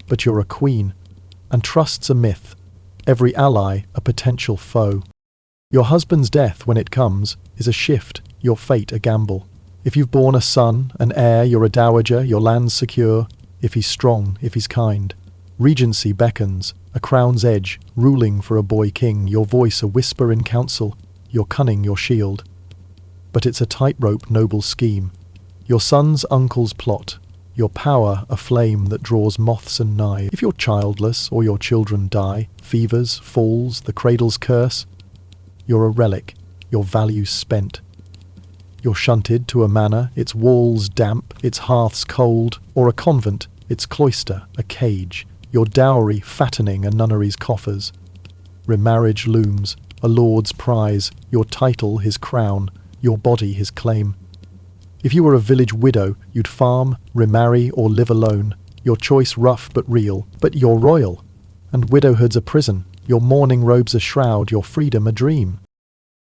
But you're a queen, and trust's a myth, every ally a potential foe. Your husband's death, when it comes, is a shift, your fate a gamble. If you've borne a son, an heir, you're a dowager, your land's secure. If he's strong, if he's kind. Regency beckons, a crown's edge, ruling for a boy king, your voice a whisper in council, your cunning your shield. But it's a tightrope noble scheme, your son's uncle's plot, your power a flame that draws moths and knives. If you're childless or your children die, fevers, falls, the cradle's curse, you're a relic, your value spent. You're shunted to a manor, its walls damp, its hearths cold, or a convent, its cloister a cage, your dowry fattening a nunnery's coffers. Remarriage looms, a lord's prize, your title his crown, your body his claim. If you were a village widow, you'd farm, remarry, or live alone, your choice rough but real. But you're royal, and widowhood's a prison, your mourning robe's a shroud, your freedom a dream.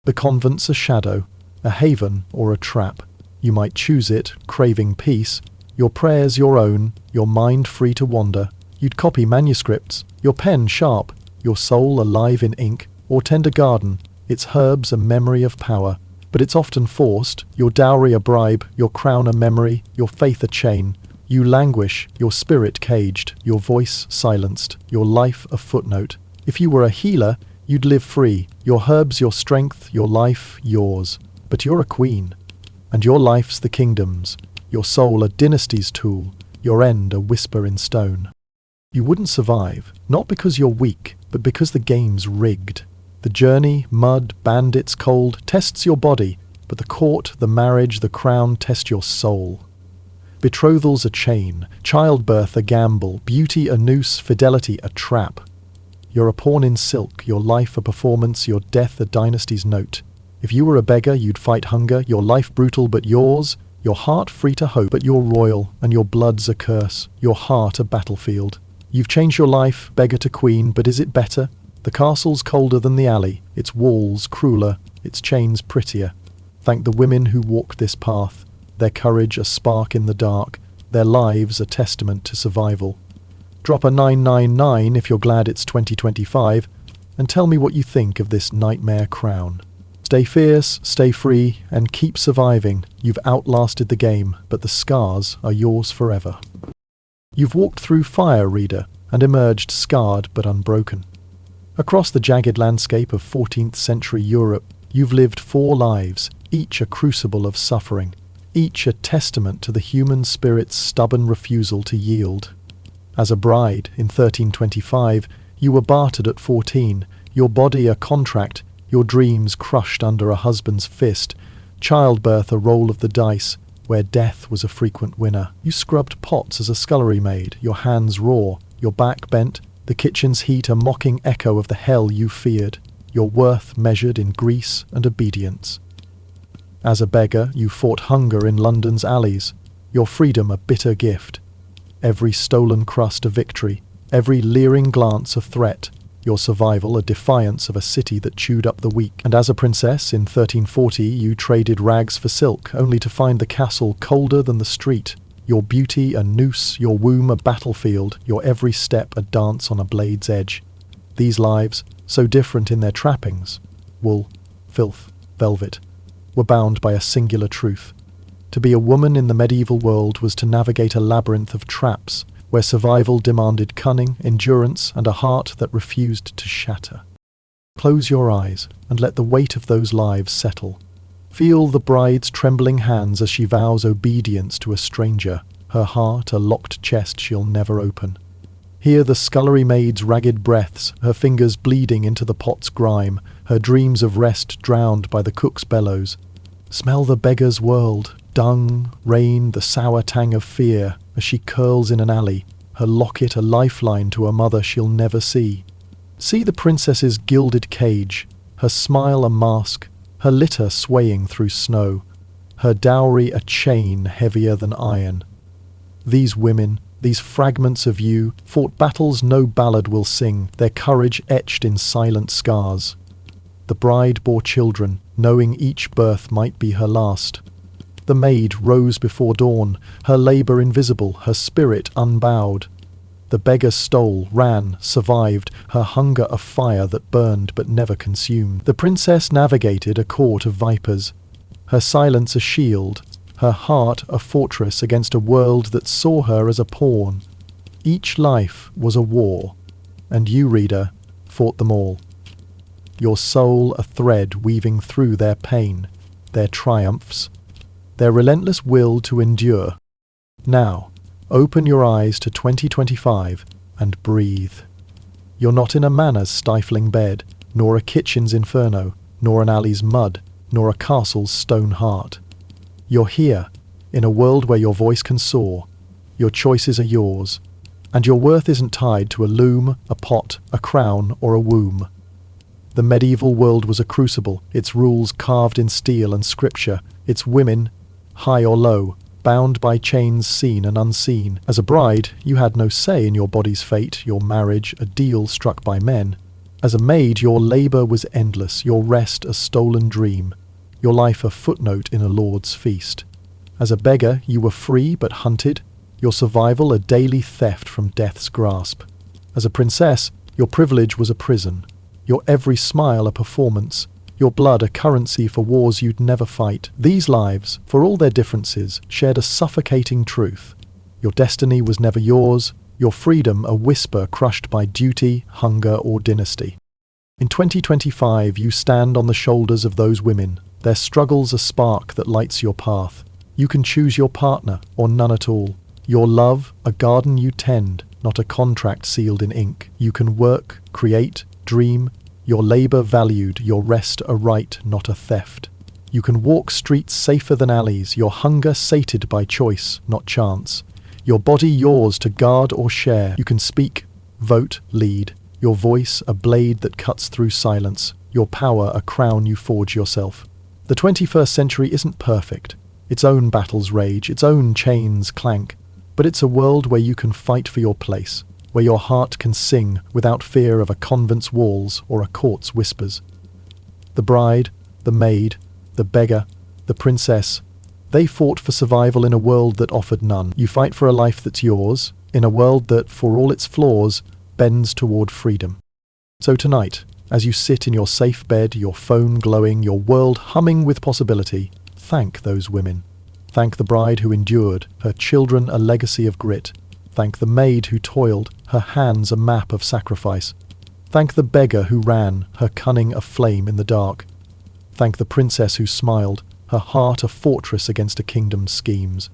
The convent's a shadow, a haven or a trap. You might choose it, craving peace, your prayers your own, your mind free to wander. You'd copy manuscripts, your pen sharp, your soul alive in ink, or tend a garden, its herbs a memory of power. But it's often forced, your dowry a bribe, your crown a memory, your faith a chain. You languish, your spirit caged, your voice silenced, your life a footnote. If you were a healer, you'd live free, your herbs your strength, your life yours. But you're a queen, and your life's the kingdom's, your soul a dynasty's tool, your end a whisper in stone. You wouldn't survive, not because you're weak, but because the game's rigged. The journey, mud, bandits, cold, tests your body, but the court, the marriage, the crown test your soul. Betrothal's a chain, childbirth a gamble, beauty a noose, fidelity a trap. You're a pawn in silk, your life a performance, your death a dynasty's note. If you were a beggar, you'd fight hunger, your life brutal but yours, your heart free to hope, but you're royal, and your blood's a curse, your heart a battlefield. You've changed your life, beggar to queen, but is it better? The castle's colder than the alley, its walls crueler, its chains prettier. Thank the women who walked this path, their courage a spark in the dark, their lives a testament to survival. Drop a 999 if you're glad it's 2025, and tell me what you think of this nightmare crown. Stay fierce, stay free, and keep surviving. You've outlasted the game, but the scars are yours forever. You've walked through fire, reader, and emerged scarred but unbroken. Across the jagged landscape of 14th century Europe, you've lived 4 lives, each a crucible of suffering, each a testament to the human spirit's stubborn refusal to yield. As a bride, in 1325, you were bartered at 14, your body a contract, your dreams crushed under a husband's fist, childbirth a roll of the dice, where death was a frequent winner. You scrubbed pots as a scullery maid, your hands raw, your back bent, the kitchen's heat a mocking echo of the hell you feared, your worth measured in grease and obedience. As a beggar, you fought hunger in London's alleys, your freedom a bitter gift. Every stolen crust a victory, every leering glance a threat, your survival a defiance of a city that chewed up the weak. And as a princess, in 1340, you traded rags for silk, only to find the castle colder than the street, your beauty a noose, your womb a battlefield, your every step a dance on a blade's edge. These lives, so different in their trappings, wool, filth, velvet, were bound by a singular truth. To be a woman in the medieval world was to navigate a labyrinth of traps, where survival demanded cunning, endurance, and a heart that refused to shatter. Close your eyes and let the weight of those lives settle. Feel the bride's trembling hands as she vows obedience to a stranger, her heart a locked chest she'll never open. Hear the scullery maid's ragged breaths, her fingers bleeding into the pot's grime, her dreams of rest drowned by the cook's bellows. Smell the beggar's world, dung, rain, the sour tang of fear, as she curls in an alley, her locket a lifeline to a mother she'll never see. See the princess's gilded cage, her smile a mask, her litter swaying through snow, her dowry a chain heavier than iron. These women, these fragments of you, fought battles no ballad will sing, their courage etched in silent scars. The bride bore children, knowing each birth might be her last. The maid rose before dawn, her labour invisible, her spirit unbowed. The beggar stole, ran, survived, her hunger a fire that burned but never consumed. The princess navigated a court of vipers, her silence a shield, her heart a fortress against a world that saw her as a pawn. Each life was a war, and you, reader, fought them all. Your soul a thread weaving through their pain, their triumphs, their relentless will to endure. Now, open your eyes to 2025 and breathe. You're not in a manor's stifling bed, nor a kitchen's inferno, nor an alley's mud, nor a castle's stone heart. You're here, in a world where your voice can soar. Your choices are yours, and your worth isn't tied to a loom, a pot, a crown, or a womb. The medieval world was a crucible, its rules carved in steel and scripture, its women, high or low, bound by chains seen and unseen. As a bride, you had no say in your body's fate, your marriage a deal struck by men. As a maid, your labour was endless, your rest a stolen dream, your life a footnote in a lord's feast. As a beggar, you were free but hunted, your survival a daily theft from death's grasp. As a princess, your privilege was a prison, your every smile a performance, your blood a currency for wars you'd never fight. These lives, for all their differences, shared a suffocating truth. Your destiny was never yours, your freedom a whisper crushed by duty, hunger, or dynasty. In 2025, you stand on the shoulders of those women, their struggles a spark that lights your path. You can choose your partner, or none at all. Your love, a garden you tend, not a contract sealed in ink. You can work, create, dream, your labor valued, your rest a right, not a theft. You can walk streets safer than alleys, your hunger sated by choice, not chance. Your body yours to guard or share. You can speak, vote, lead. Your voice a blade that cuts through silence. Your power a crown you forge yourself. The 21st century isn't perfect. Its own battles rage, its own chains clank. But it's a world where you can fight for your place, where your heart can sing without fear of a convent's walls or a court's whispers. The bride, the maid, the beggar, the princess, they fought for survival in a world that offered none. You fight for a life that's yours, in a world that, for all its flaws, bends toward freedom. So tonight, as you sit in your safe bed, your phone glowing, your world humming with possibility, thank those women. Thank the bride who endured, her children a legacy of grit. Thank the maid who toiled, her hands a map of sacrifice. Thank the beggar who ran, her cunning a flame in the dark. Thank the princess who smiled, her heart a fortress against a kingdom's schemes.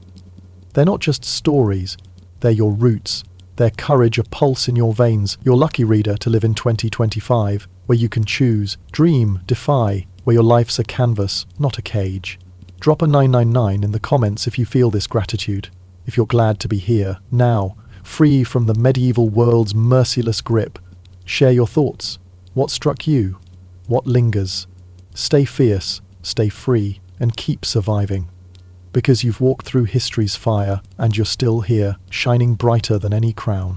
They're not just stories, they're your roots, their courage a pulse in your veins. You're lucky, reader, to live in 2025, where you can choose, dream, defy, where your life's a canvas, not a cage. Drop a 999 in the comments if you feel this gratitude, if you're glad to be here, now, free from the medieval world's merciless grip. Share your thoughts. What struck you? What lingers? Stay fierce, stay free, and keep surviving. Because you've walked through history's fire, and you're still here, shining brighter than any crown.